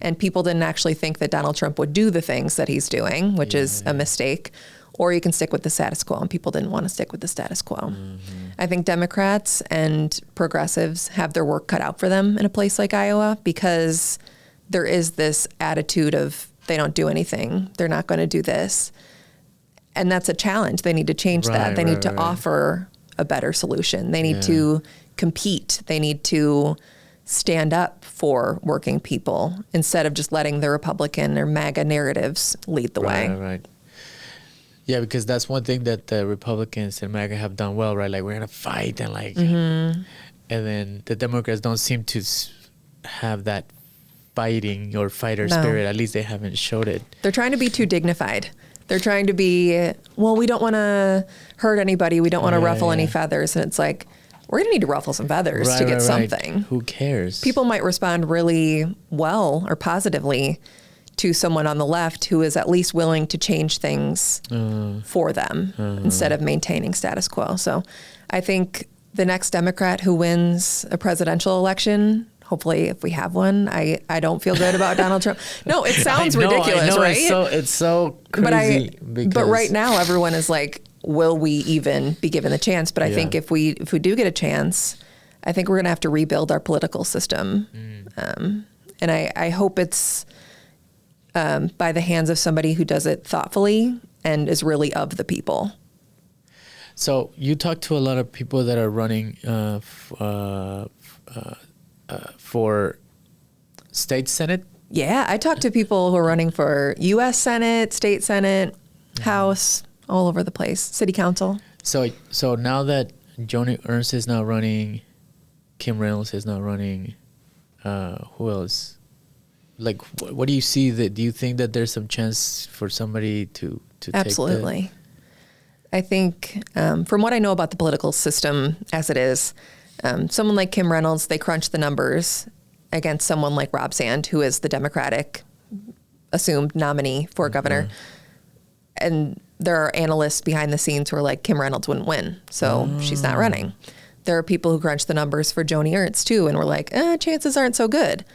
Speaker 2: and people didn't actually think that Donald Trump would do the things that he's doing, which is a mistake, or you can stick with the status quo, and people didn't want to stick with the status quo. I think Democrats and progressives have their work cut out for them in a place like Iowa, because there is this attitude of they don't do anything. They're not going to do this. And that's a challenge. They need to change that. They need to offer a better solution. They need to compete. They need to stand up for working people instead of just letting the Republican or MAGA narratives lead the way.
Speaker 1: Right. Yeah, because that's one thing that the Republicans and MAGA have done well, right? Like, we're going to fight and and then the Democrats don't seem to have that fighting or fighter spirit. At least they haven't showed it.
Speaker 2: They're trying to be too dignified. They're trying to be, well, we don't want to hurt anybody. We don't want to ruffle any feathers. And it's like, we're going to need to ruffle some feathers to get something.
Speaker 1: Who cares?
Speaker 2: People might respond really well or positively to someone on the left who is at least willing to change things for them instead of maintaining status quo. So I think the next Democrat who wins a presidential election, hopefully if we have one, I don't feel good about Donald Trump. No, it sounds ridiculous, right?
Speaker 1: It's so crazy.
Speaker 2: But right now everyone is like, will we even be given the chance? But I think if we do get a chance, I think we're going to have to rebuild our political system. And I hope it's by the hands of somebody who does it thoughtfully and is really of the people.
Speaker 1: So you talk to a lot of people that are running for state senate?
Speaker 2: Yeah, I talk to people who are running for U.S. Senate, state Senate, House, all over the place, city council.
Speaker 1: So now that Joni Ernst is not running, Kim Reynolds is not running, who else? Like, what do you see? Do you think that there's some chance for somebody to
Speaker 2: Absolutely.
Speaker 1: take
Speaker 2: I think from what I know about the political system as it is, someone like Kim Reynolds, they crunch the numbers against someone like Rob Sand, who is the Democratic assumed nominee for governor. And there are analysts behind the scenes who are like, Kim Reynolds wouldn't win, so she's not running. There are people who crunch the numbers for Joni Ernst too, and we're like, chances aren't so good.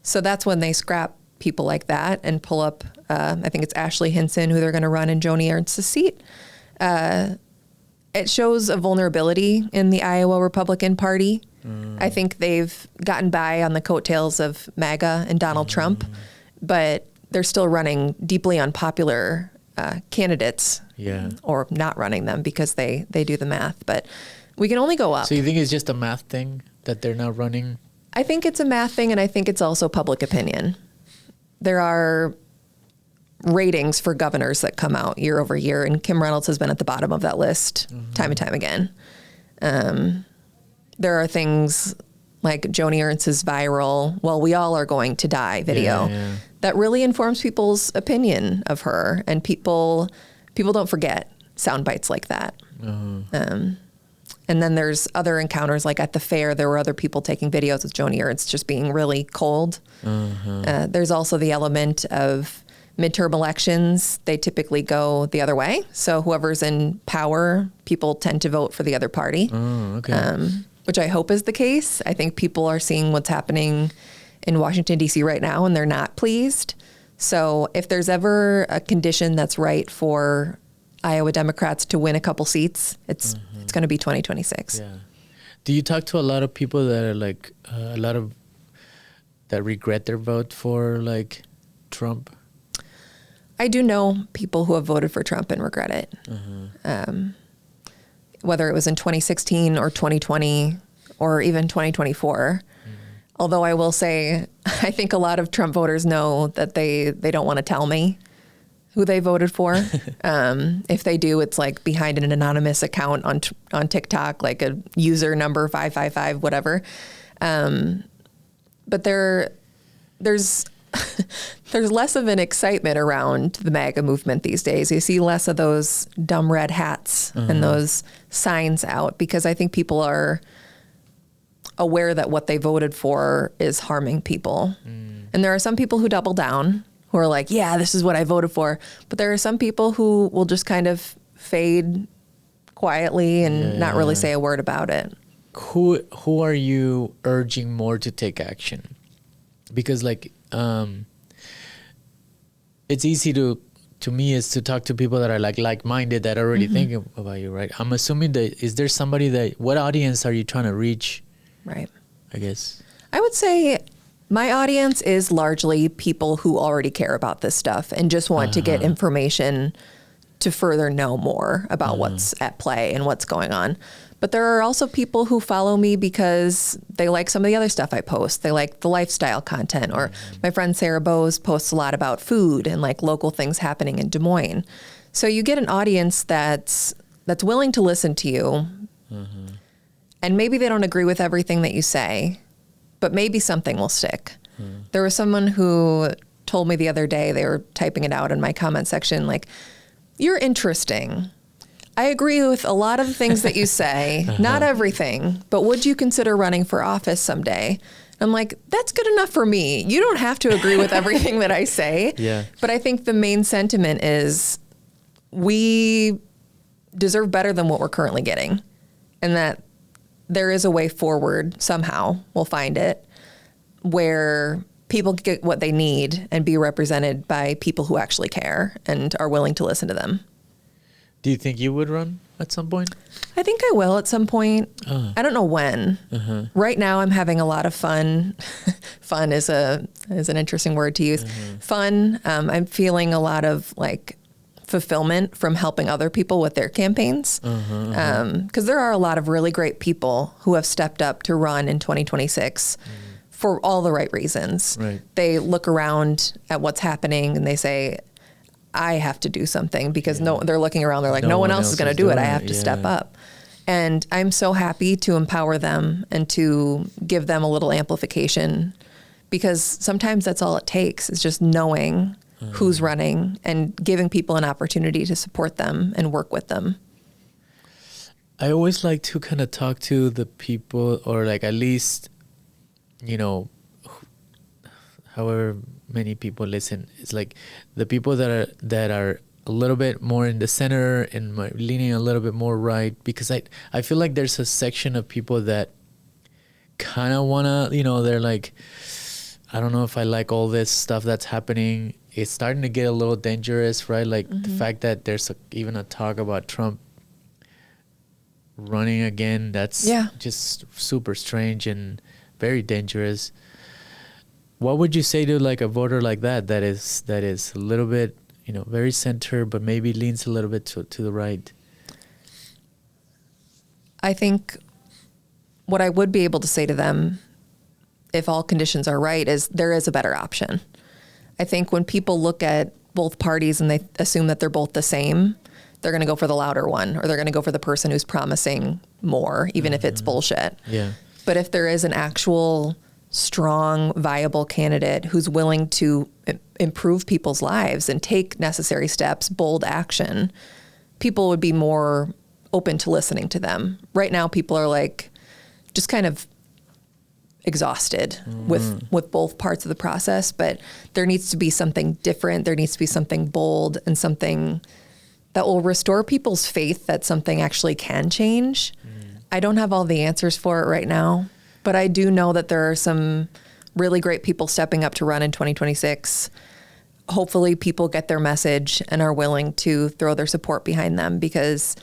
Speaker 2: So that's when they scrap people like that and pull up, I think it's Ashley Hinson, who they're going to run in Joni Ernst's seat. It shows a vulnerability in the Iowa Republican Party. I think they've gotten by on the coattails of MAGA and Donald Trump, but they're still running deeply unpopular candidates, or not running them because they do the math. But we can only go up.
Speaker 1: So you think it's just a math thing that they're not running?
Speaker 2: I think it's a math thing, and I think it's also public opinion. There are ratings for governors that come out year over year, and Kim Reynolds has been at the bottom of that list time and time again. There are things like Joni Ernst's viral, well, we all are going to die video that really informs people's opinion of her, and people don't forget sound bites like that. And then there's other encounters, like at the fair, there were other people taking videos with Joni Ernst just being really cold. There's also the element of midterm elections. They typically go the other way. So whoever's in power, people tend to vote for the other party, which I hope is the case. I think people are seeing what's happening in Washington, D.C. right now, and they're not pleased. So if there's ever a condition that's right for Iowa Democrats to win a couple seats, it's going to be 2026.
Speaker 1: Yeah. Do you talk to a lot of people that are like that regret their vote for like Trump?
Speaker 2: I do know people who have voted for Trump and regret it. Whether it was in 2016 or 2020 or even 2024. Although I will say, I think a lot of Trump voters know that they don't want to tell me who they voted for. If they do, it's like behind an anonymous account on TikTok, like a user number 555, whatever. But there's there's less of an excitement around the MAGA movement these days. You see less of those dumb red hats and those signs out because I think people are aware that what they voted for is harming people. And there are some people who double down, who are like, yeah, this is what I voted for. But there are some people who will just kind of fade quietly and not really say a word about it.
Speaker 1: Who are you urging more to take action? Because like it's easy to me is to talk to people that are like-minded that are already thinking about you, right? I'm assuming that is there somebody that what audience are you trying to reach?
Speaker 2: Right.
Speaker 1: I guess.
Speaker 2: I would say my audience is largely people who already care about this stuff and just want to get information to further know more about what's at play and what's going on. But there are also people who follow me because they like some of the other stuff I post. They like the lifestyle content. Or my friend Sarah Bowes posts a lot about food and like local things happening in Des Moines. So you get an audience that's willing to listen to you. And maybe they don't agree with everything that you say, but maybe something will stick. There was someone who told me the other day, they were typing it out in my comment section, like, you're interesting. I agree with a lot of the things that you say, not everything, but would you consider running for office someday? I'm like, that's good enough for me. You don't have to agree with everything that I say.
Speaker 1: Yeah.
Speaker 2: But I think the main sentiment is we deserve better than what we're currently getting. And that there is a way forward somehow, we'll find it, where people get what they need and be represented by people who actually care and are willing to listen to them.
Speaker 1: Do you think you would run at some point?
Speaker 2: I think I will at some point. I don't know when. Right now I'm having a lot of fun. Fun is an interesting word to use. Fun. I'm feeling a lot of like fulfillment from helping other people with their campaigns. Because there are a lot of really great people who have stepped up to run in 2026 for all the right reasons.
Speaker 1: Right.
Speaker 2: They look around at what's happening and they say, I have to do something because they're looking around. They're like, no one else is going to do it. I have to step up. And I'm so happy to empower them and to give them a little amplification because sometimes that's all it takes is just knowing who's running and giving people an opportunity to support them and work with them.
Speaker 1: I always like to kind of talk to the people or like at least, you know, however many people listen. It's like the people that are a little bit more in the center and leaning a little bit more right, because I feel like there's a section of people that kind of want to, you know, they're like, I don't know if I like all this stuff that's happening. It's starting to get a little dangerous, right? Like the fact that there's even a talk about Trump running again, that's just super strange and very dangerous. What would you say to like a voter like that is a little bit, you know, very center, but maybe leans a little bit to the right?
Speaker 2: I think what I would be able to say to them, if all conditions are right, is there is a better option. I think when people look at both parties and they assume that they're both the same, they're going to go for the louder one, or they're going to go for the person who's promising more, even if it's bullshit.
Speaker 1: Yeah.
Speaker 2: But if there is an actual strong, viable candidate who's willing to improve people's lives and take necessary steps, bold action, people would be more open to listening to them. Right now, people are like just kind of exhausted with both parts of the process, but there needs to be something different. There needs to be something bold and something that will restore people's faith that something actually can change. I don't have all the answers for it right now, but I do know that there are some really great people stepping up to run in 2026. Hopefully people get their message and are willing to throw their support behind them, because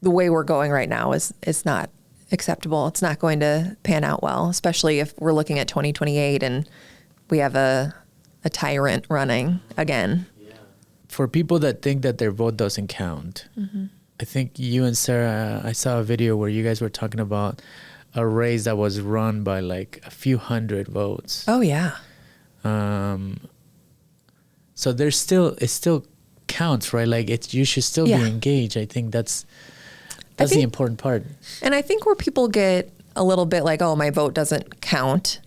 Speaker 2: the way we're going right now is not acceptable. It's not going to pan out well, especially if we're looking at 2028 and we have a tyrant running again.
Speaker 1: For people that think that their vote doesn't count, I think you and Sarah, I saw a video where you guys were talking about a race that was run by like a few hundred votes.
Speaker 2: Oh yeah.
Speaker 1: So it still counts, right? Like you should still be engaged. I think that's the important part.
Speaker 2: And I think where people get a little bit like, oh, my vote doesn't count,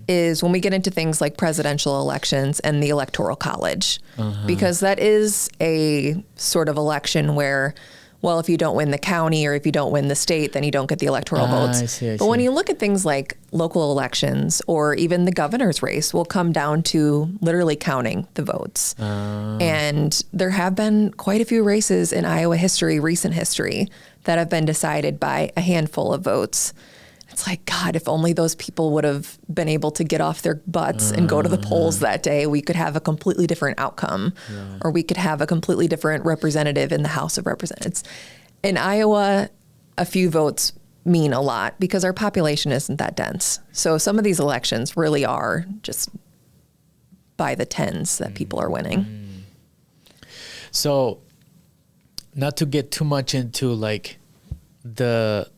Speaker 2: is when we get into things like presidential elections and the Electoral College, because that is a sort of election where, well, if you don't win the county or if you don't win the state, then you don't get the electoral votes.
Speaker 1: I see.
Speaker 2: But when you look at things like local elections or even the governor's race will come down to literally counting the votes. And there have been quite a few races in Iowa history, recent history, that have been decided by a handful of votes. It's like, God, if only those people would have been able to get off their butts and go to the polls that day, we could have a completely different outcome, or we could have a completely different representative in the House of Representatives. In Iowa, a few votes mean a lot because our population isn't that dense. So some of these elections really are just by the tens that people are winning.
Speaker 1: So not to get too much into like the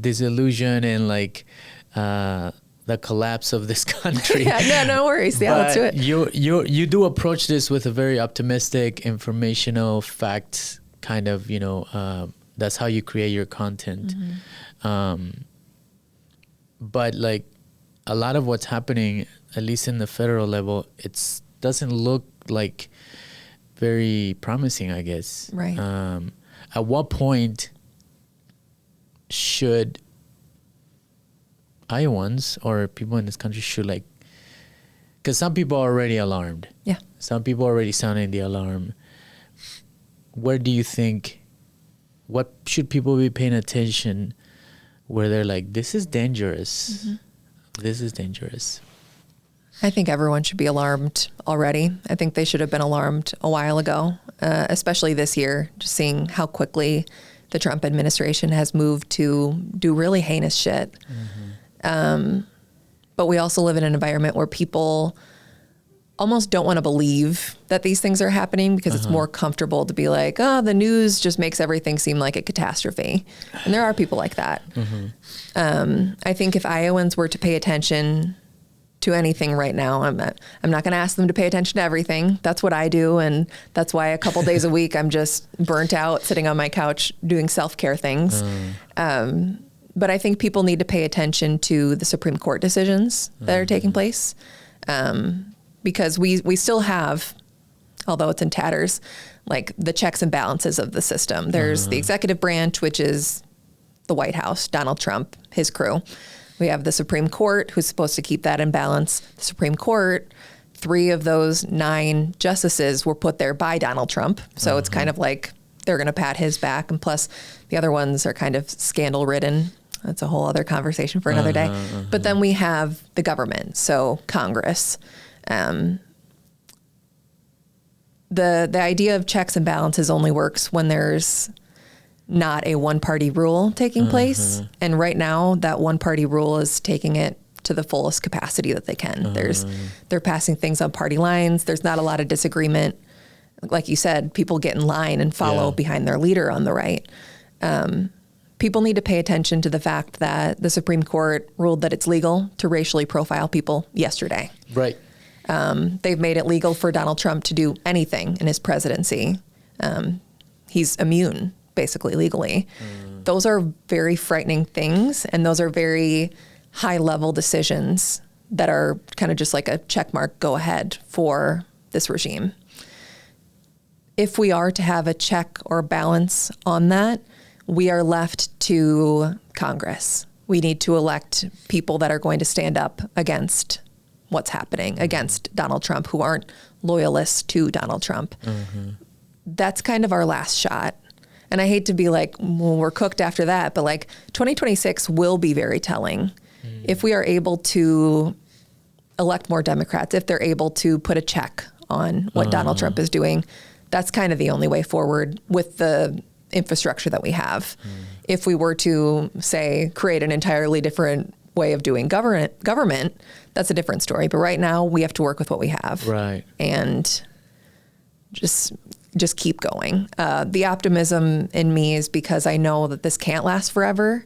Speaker 1: disillusion and like the collapse of this country.
Speaker 2: Yeah, no worries. Yeah, let's do it.
Speaker 1: You do approach this with a very optimistic, informational, facts kind of, that's how you create your content. But like a lot of what's happening, at least in the federal level, it doesn't look like very promising, I guess.
Speaker 2: Right.
Speaker 1: At what point should Iowans or people in this country should like, because some people are already alarmed.
Speaker 2: Yeah.
Speaker 1: Some people are already sounding the alarm. Where do you think, what should people be paying attention where they're like, this is dangerous. This is dangerous.
Speaker 2: I think everyone should be alarmed already. I think they should have been alarmed a while ago, especially this year, just seeing how quickly the Trump administration has moved to do really heinous shit. But we also live in an environment where people almost don't want to believe that these things are happening because it's more comfortable to be like, oh, the news just makes everything seem like a catastrophe. And there are people like that. I think if Iowans were to pay attention to anything right now, I'm not going to ask them to pay attention to everything. That's what I do. And that's why a couple days a week, I'm just burnt out sitting on my couch doing self-care things. But I think people need to pay attention to the Supreme Court decisions that are taking place. Because we still have, although it's in tatters, like the checks and balances of the system. There's the executive branch, which is the White House, Donald Trump, his crew. We have the Supreme Court, who's supposed to keep that in balance. The Supreme Court, 3 of those 9 justices were put there by Donald Trump. So it's kind of like they're going to pat his back. And plus, the other ones are kind of scandal-ridden. That's a whole other conversation for another day. But then we have the government, so Congress. The idea of checks and balances only works when there's not a one-party rule taking place. And right now, that one-party rule is taking it to the fullest capacity that they can. They're passing things on party lines. There's not a lot of disagreement. Like you said, people get in line and follow behind their leader on the right. People need to pay attention to the fact that the Supreme Court ruled that it's legal to racially profile people yesterday.
Speaker 1: Right.
Speaker 2: They've made it legal for Donald Trump to do anything in his presidency. He's immune, basically, legally. Those are very frightening things, and those are very high-level decisions that are kind of just like a checkmark go ahead for this regime. If we are to have a check or balance on that, we are left to Congress. We need to elect people that are going to stand up against what's happening, against Donald Trump, who aren't loyalists to Donald Trump. That's kind of our last shot. And I hate to be like, well, we're cooked after that, but like 2026 will be very telling. If we are able to elect more Democrats, if they're able to put a check on what Donald Trump is doing, that's kind of the only way forward with the infrastructure that we have. If we were to, say, create an entirely different way of doing government, that's a different story. But right now, we have to work with what we have.
Speaker 1: Right.
Speaker 2: And just keep going. The optimism in me is because I know that this can't last forever,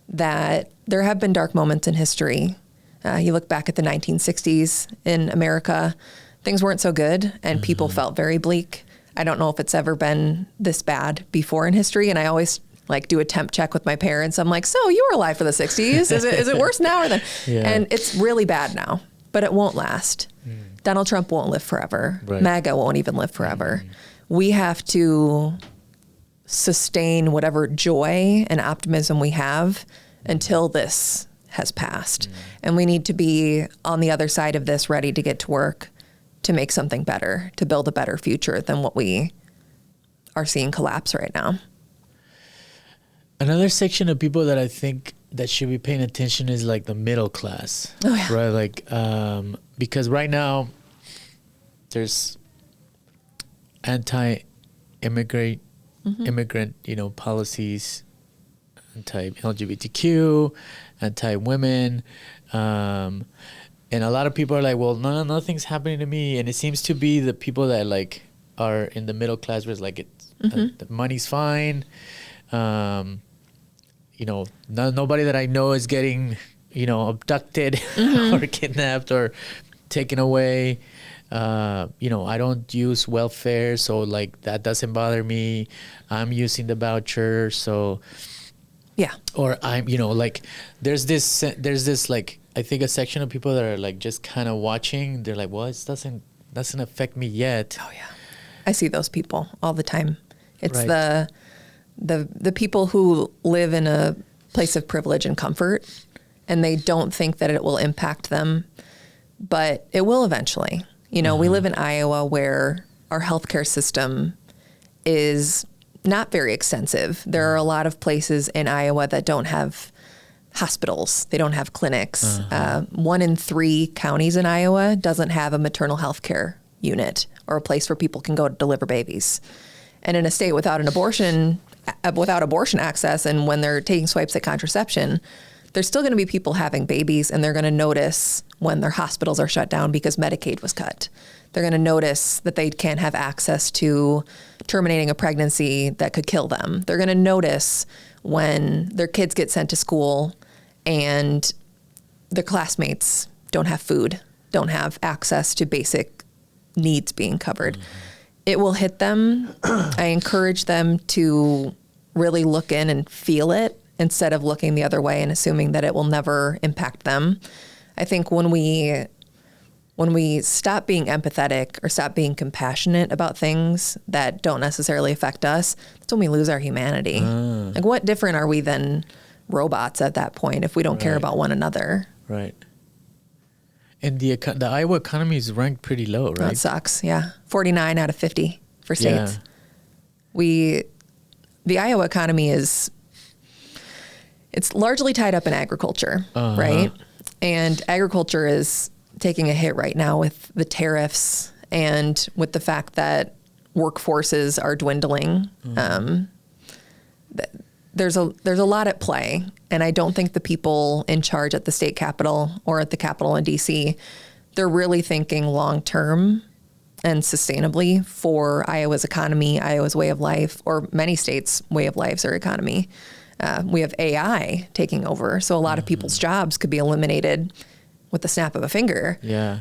Speaker 2: that there have been dark moments in history. You look back at the 1960s in America, things weren't so good and people felt very bleak. I don't know if it's ever been this bad before in history. And I always like do a temp check with my parents. I'm like, so you were alive for the 60s. Is it worse now or then?
Speaker 1: Yeah.
Speaker 2: And it's really bad now, but it won't last. Donald Trump won't live forever.
Speaker 1: Right.
Speaker 2: MAGA won't even live forever. We have to sustain whatever joy and optimism we have until this has passed. And we need to be on the other side of this, ready to get to work to make something better, to build a better future than what we are seeing collapse right now.
Speaker 1: Another section of people that I think that should be paying attention is like the middle class.
Speaker 2: Oh, yeah.
Speaker 1: Right? Like, because right now there's anti-immigrant, policies, anti-LGBTQ, anti-women, and a lot of people are like, well, nothing's happening to me. And it seems to be the people that like are in the middle class where it's like the money's fine. Nobody that I know is getting, abducted or kidnapped or taken away. I don't use welfare, so like that doesn't bother me. I'm using the voucher, so
Speaker 2: yeah.
Speaker 1: Or I'm, like there's this like I think a section of people that are like just kind of watching. They're like, well, it doesn't affect me yet.
Speaker 2: Oh yeah, I see those people all the time. It's
Speaker 1: Right.
Speaker 2: the people who live in a place of privilege and comfort, and they don't think that it will impact them, but it will eventually. We live in Iowa where our healthcare system is not very extensive. There are a lot of places in Iowa that don't have hospitals. They don't have clinics. 1 in 3 counties in Iowa doesn't have a maternal health care unit or a place where people can go to deliver babies. And in a state without abortion access, and when they're taking swipes at contraception, there's still going to be people having babies, and they're going to notice when their hospitals are shut down because Medicaid was cut. They're going to notice that they can't have access to terminating a pregnancy that could kill them. They're going to notice when their kids get sent to school and their classmates don't have food, don't have access to basic needs being covered. It will hit them. I encourage them to really look in and feel it instead of looking the other way and assuming that it will never impact them. I think when we stop being empathetic or stop being compassionate about things that don't necessarily affect us, that's when we lose our humanity. Like, what different are we than robots at that point if we don't care about one another?
Speaker 1: Right. And the Iowa economy is ranked pretty low, right?
Speaker 2: That sucks. Yeah. 49 out of 50 for states. The Iowa economy it's largely tied up in agriculture, right? And agriculture is taking a hit right now with the tariffs and with the fact that workforces are dwindling. There's a lot at play, and I don't think the people in charge at the state capitol or at the Capitol in DC, they're really thinking long term and sustainably for Iowa's economy, Iowa's way of life, or many states' way of lives or economy. We have AI taking over, so a lot of people's jobs could be eliminated with the snap of a finger.
Speaker 1: Yeah.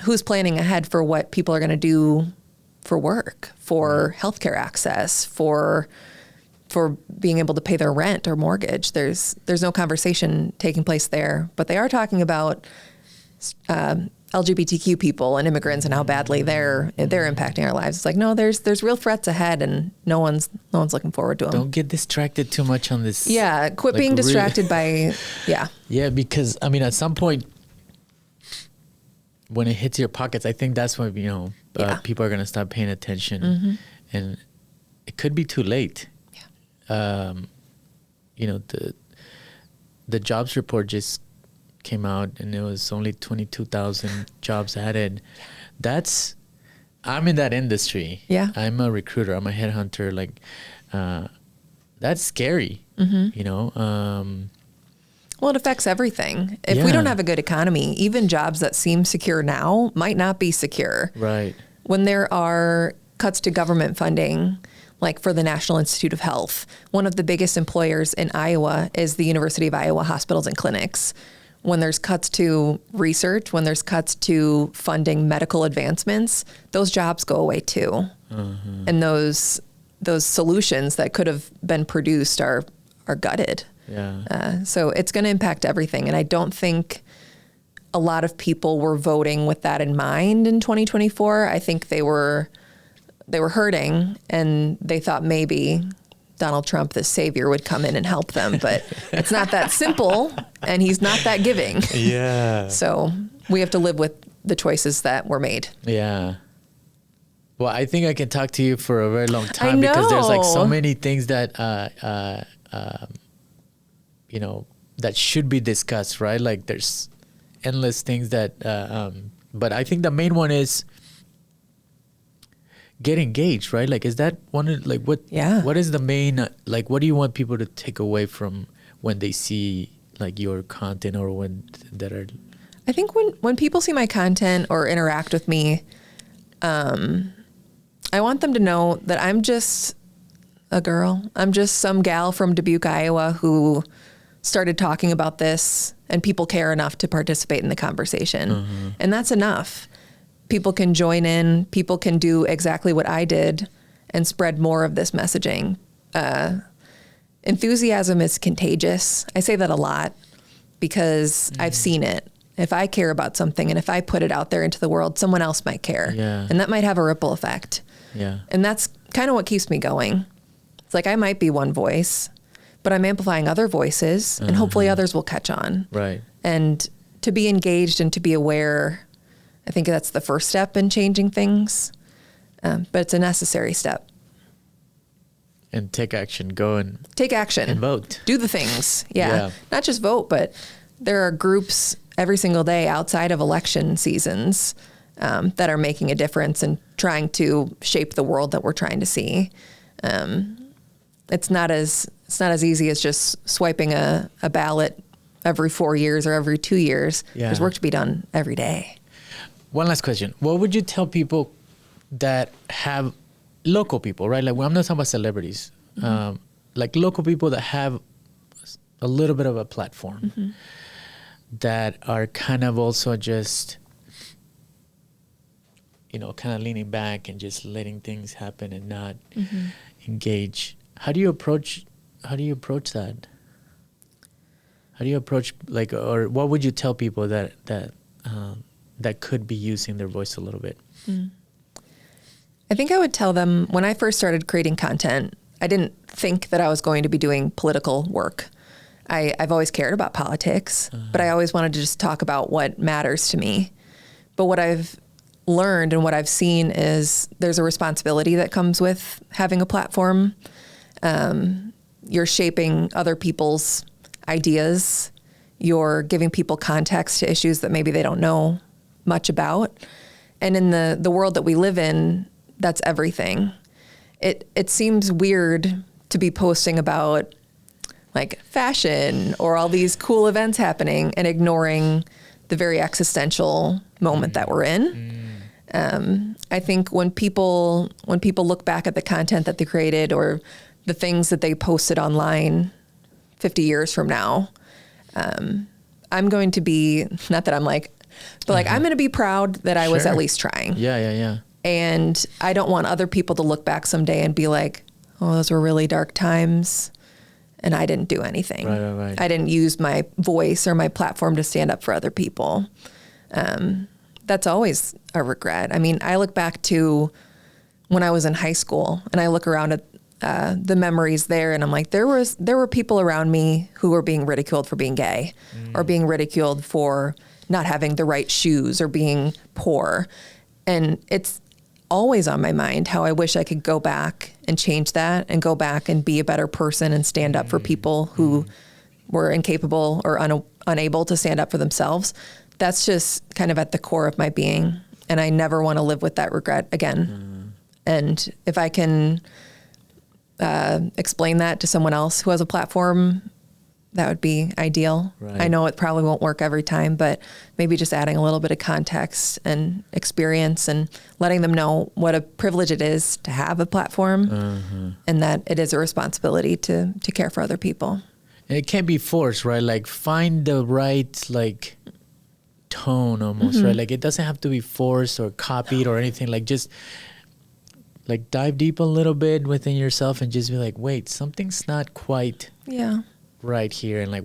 Speaker 2: Who's planning ahead for what people are going to do for work, for healthcare access, for being able to pay their rent or mortgage? There's no conversation taking place there, but they are talking about LGBTQ people and immigrants and how badly they're impacting our lives. It's like, no, there's real threats ahead, and no one's looking forward to them.
Speaker 1: Don't get distracted too much on this.
Speaker 2: Yeah, quit being distracted by.
Speaker 1: Yeah, because I mean, at some point, when it hits your pockets, I think that's when people are gonna stop paying attention, and it could be too late. The jobs report just came out, and it was only 22,000 jobs added. I'm in that industry.
Speaker 2: Yeah.
Speaker 1: I'm a recruiter. I'm a headhunter. Like, that's scary,
Speaker 2: Well, it affects everything. If we don't have a good economy, even jobs that seem secure now might not be secure.
Speaker 1: Right.
Speaker 2: When there are cuts to government funding, like for the National Institute of Health, one of the biggest employers in Iowa is the University of Iowa Hospitals and Clinics. When there's cuts to research, when there's cuts to funding medical advancements, those jobs go away too. And those those solutions that could have been produced are gutted.
Speaker 1: Yeah.
Speaker 2: So it's going to impact everything. And I don't think a lot of people were voting with that in mind in 2024. I think they were hurting, and they thought maybe Donald Trump, the savior, would come in and help them. But it's not that simple, and he's not that giving.
Speaker 1: Yeah.
Speaker 2: So we have to live with the choices that were made.
Speaker 1: Yeah. Well, I think I can talk to you for a very long
Speaker 2: I
Speaker 1: time because there's like so
Speaker 2: know.
Speaker 1: many things that, you know, that should be discussed, right? Like there's endless things that, but I think the main one is get engaged, right? Like, is that one of, like, what?
Speaker 2: Yeah.
Speaker 1: What is the main, like, what do you want people to take away from when they see like your content or when that are?
Speaker 2: I think when people see my content or interact with me, I want them to know that I'm just a girl. I'm just some gal from Dubuque, Iowa, who started talking about this, and people care enough to participate in the conversation.
Speaker 1: Mm-hmm.
Speaker 2: And that's enough. People can join in. People can do exactly what I did and spread more of this messaging. Enthusiasm is contagious. I say that a lot because I've seen it. If I care about something and if I put it out there into the world, someone else might care.
Speaker 1: Yeah.
Speaker 2: And that might have a ripple effect.
Speaker 1: Yeah.
Speaker 2: And that's kind of what keeps me going. It's like I might be one voice, but I'm amplifying other voices, and hopefully others will catch on.
Speaker 1: Right.
Speaker 2: And to be engaged and to be aware, I think that's the first step in changing things. But it's a necessary step.
Speaker 1: And take action. Go and
Speaker 2: Take action.
Speaker 1: And vote.
Speaker 2: Do the things. Yeah.
Speaker 1: Yeah.
Speaker 2: Not just vote, but there are groups every single day outside of election seasons that are making a difference and trying to shape the world that we're trying to see. It's not as easy as just swiping a ballot every 4 years or every 2 years.
Speaker 1: Yeah.
Speaker 2: There's work to be done every day.
Speaker 1: One last question. What would you tell people that have local people, right? Like, well, I'm not talking about celebrities, like local people that have a little bit of a platform that are kind of also just, you know, kind of leaning back and just letting things happen and not engage. How do you approach that? How do you approach, like, or what would you tell people that could be using their voice a little bit?
Speaker 2: I think I would tell them when I first started creating content, I didn't think that I was going to be doing political work. I've always cared about politics, but I always wanted to just talk about what matters to me. But what I've learned and what I've seen is there's a responsibility that comes with having a platform. You're shaping other people's ideas. You're giving people context to issues that maybe they don't know much about. And in the world that we live in, that's everything. It seems weird to be posting about like fashion or all these cool events happening and ignoring the very existential moment that we're in. I think when people look back at the content that they created or the things that they posted online 50 years from now, I'm going to be, not that I'm like, but like, I'm going to be proud that I was
Speaker 1: Sure.
Speaker 2: at least trying.
Speaker 1: Yeah.
Speaker 2: And I don't want other people to look back someday and be like, oh, those were really dark times and I didn't do anything.
Speaker 1: Right.
Speaker 2: I didn't use my voice or my platform to stand up for other people. That's always a regret. I mean, I look back to when I was in high school and I look around at the memories there and I'm like, there were people around me who were being ridiculed for being gay or being ridiculed for not having the right shoes or being poor. And it's always on my mind how I wish I could go back and change that and go back and be a better person and stand up for people who were incapable or unable to stand up for themselves. That's just kind of at the core of my being. And I never want to live with that regret again. And if I can explain that to someone else who has a platform, that would be ideal.
Speaker 1: Right.
Speaker 2: I know it probably won't work every time, but maybe just adding a little bit of context and experience and letting them know what a privilege it is to have a platform and that it is a responsibility to care for other people.
Speaker 1: And it can't be forced, right? Like, find the right, like, tone almost, right? Like, it doesn't have to be forced or copied or anything. Like, just like dive deep a little bit within yourself and just be like, wait, something's not quite right here, and like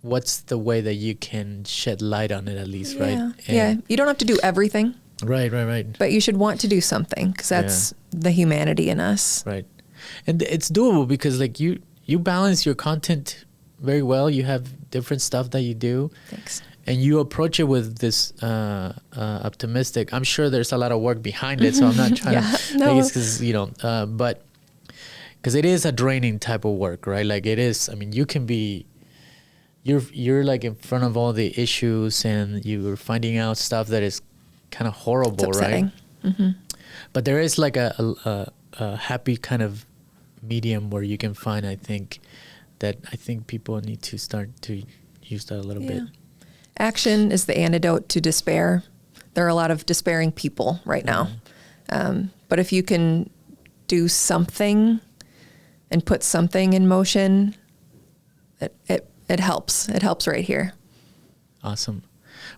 Speaker 1: what's the way that you can shed light on it at least, right? And
Speaker 2: you don't have to do everything,
Speaker 1: right,
Speaker 2: but you should want to do something, because that's the humanity in us,
Speaker 1: right? And it's doable because like you balance your content very well. You have different stuff that you do.
Speaker 2: Thanks.
Speaker 1: And you approach it with this optimistic. I'm sure there's a lot of work behind it, so I'm not trying to.
Speaker 2: No.
Speaker 1: Because but because it is a draining type of work, right? Like it is. I mean, you can be. You're like in front of all the issues, and you're finding out stuff that is kind of horrible, right?
Speaker 2: Mm-hmm.
Speaker 1: But there is like a happy kind of medium where you can find. I think people need to start to use that a little bit.
Speaker 2: Action is the antidote to despair. There are a lot of despairing people right now. But if you can do something and put something in motion, it helps. It helps right here.
Speaker 1: Awesome.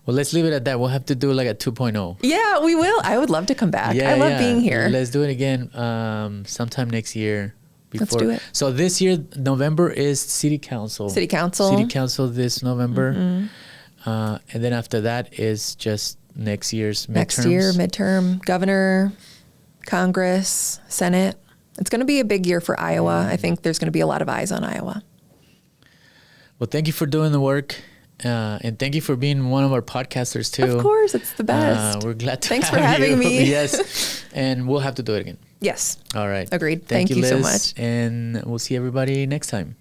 Speaker 1: Well, let's leave it at that. We'll have to do like a 2.0.
Speaker 2: Yeah, we will. I would love to come back. I love being here.
Speaker 1: Let's do it again sometime next year.
Speaker 2: Let's do it.
Speaker 1: So this year, November is City Council.
Speaker 2: City Council this
Speaker 1: November. Mm-hmm. And then after that is just next year's midterms.
Speaker 2: Next year, midterm, governor, Congress, Senate. It's going to be a big year for Iowa. I think there's going to be a lot of eyes on Iowa.
Speaker 1: Well, thank you for doing the work. And thank you for being one of our podcasters too.
Speaker 2: Of course, it's the best.
Speaker 1: We're glad to
Speaker 2: Thanks
Speaker 1: have
Speaker 2: for having
Speaker 1: you.
Speaker 2: me.
Speaker 1: Yes. And we'll have to do it again.
Speaker 2: Yes.
Speaker 1: All right.
Speaker 2: Agreed.
Speaker 1: Thank you,
Speaker 2: so
Speaker 1: Liz,
Speaker 2: much.
Speaker 1: And we'll see everybody next time.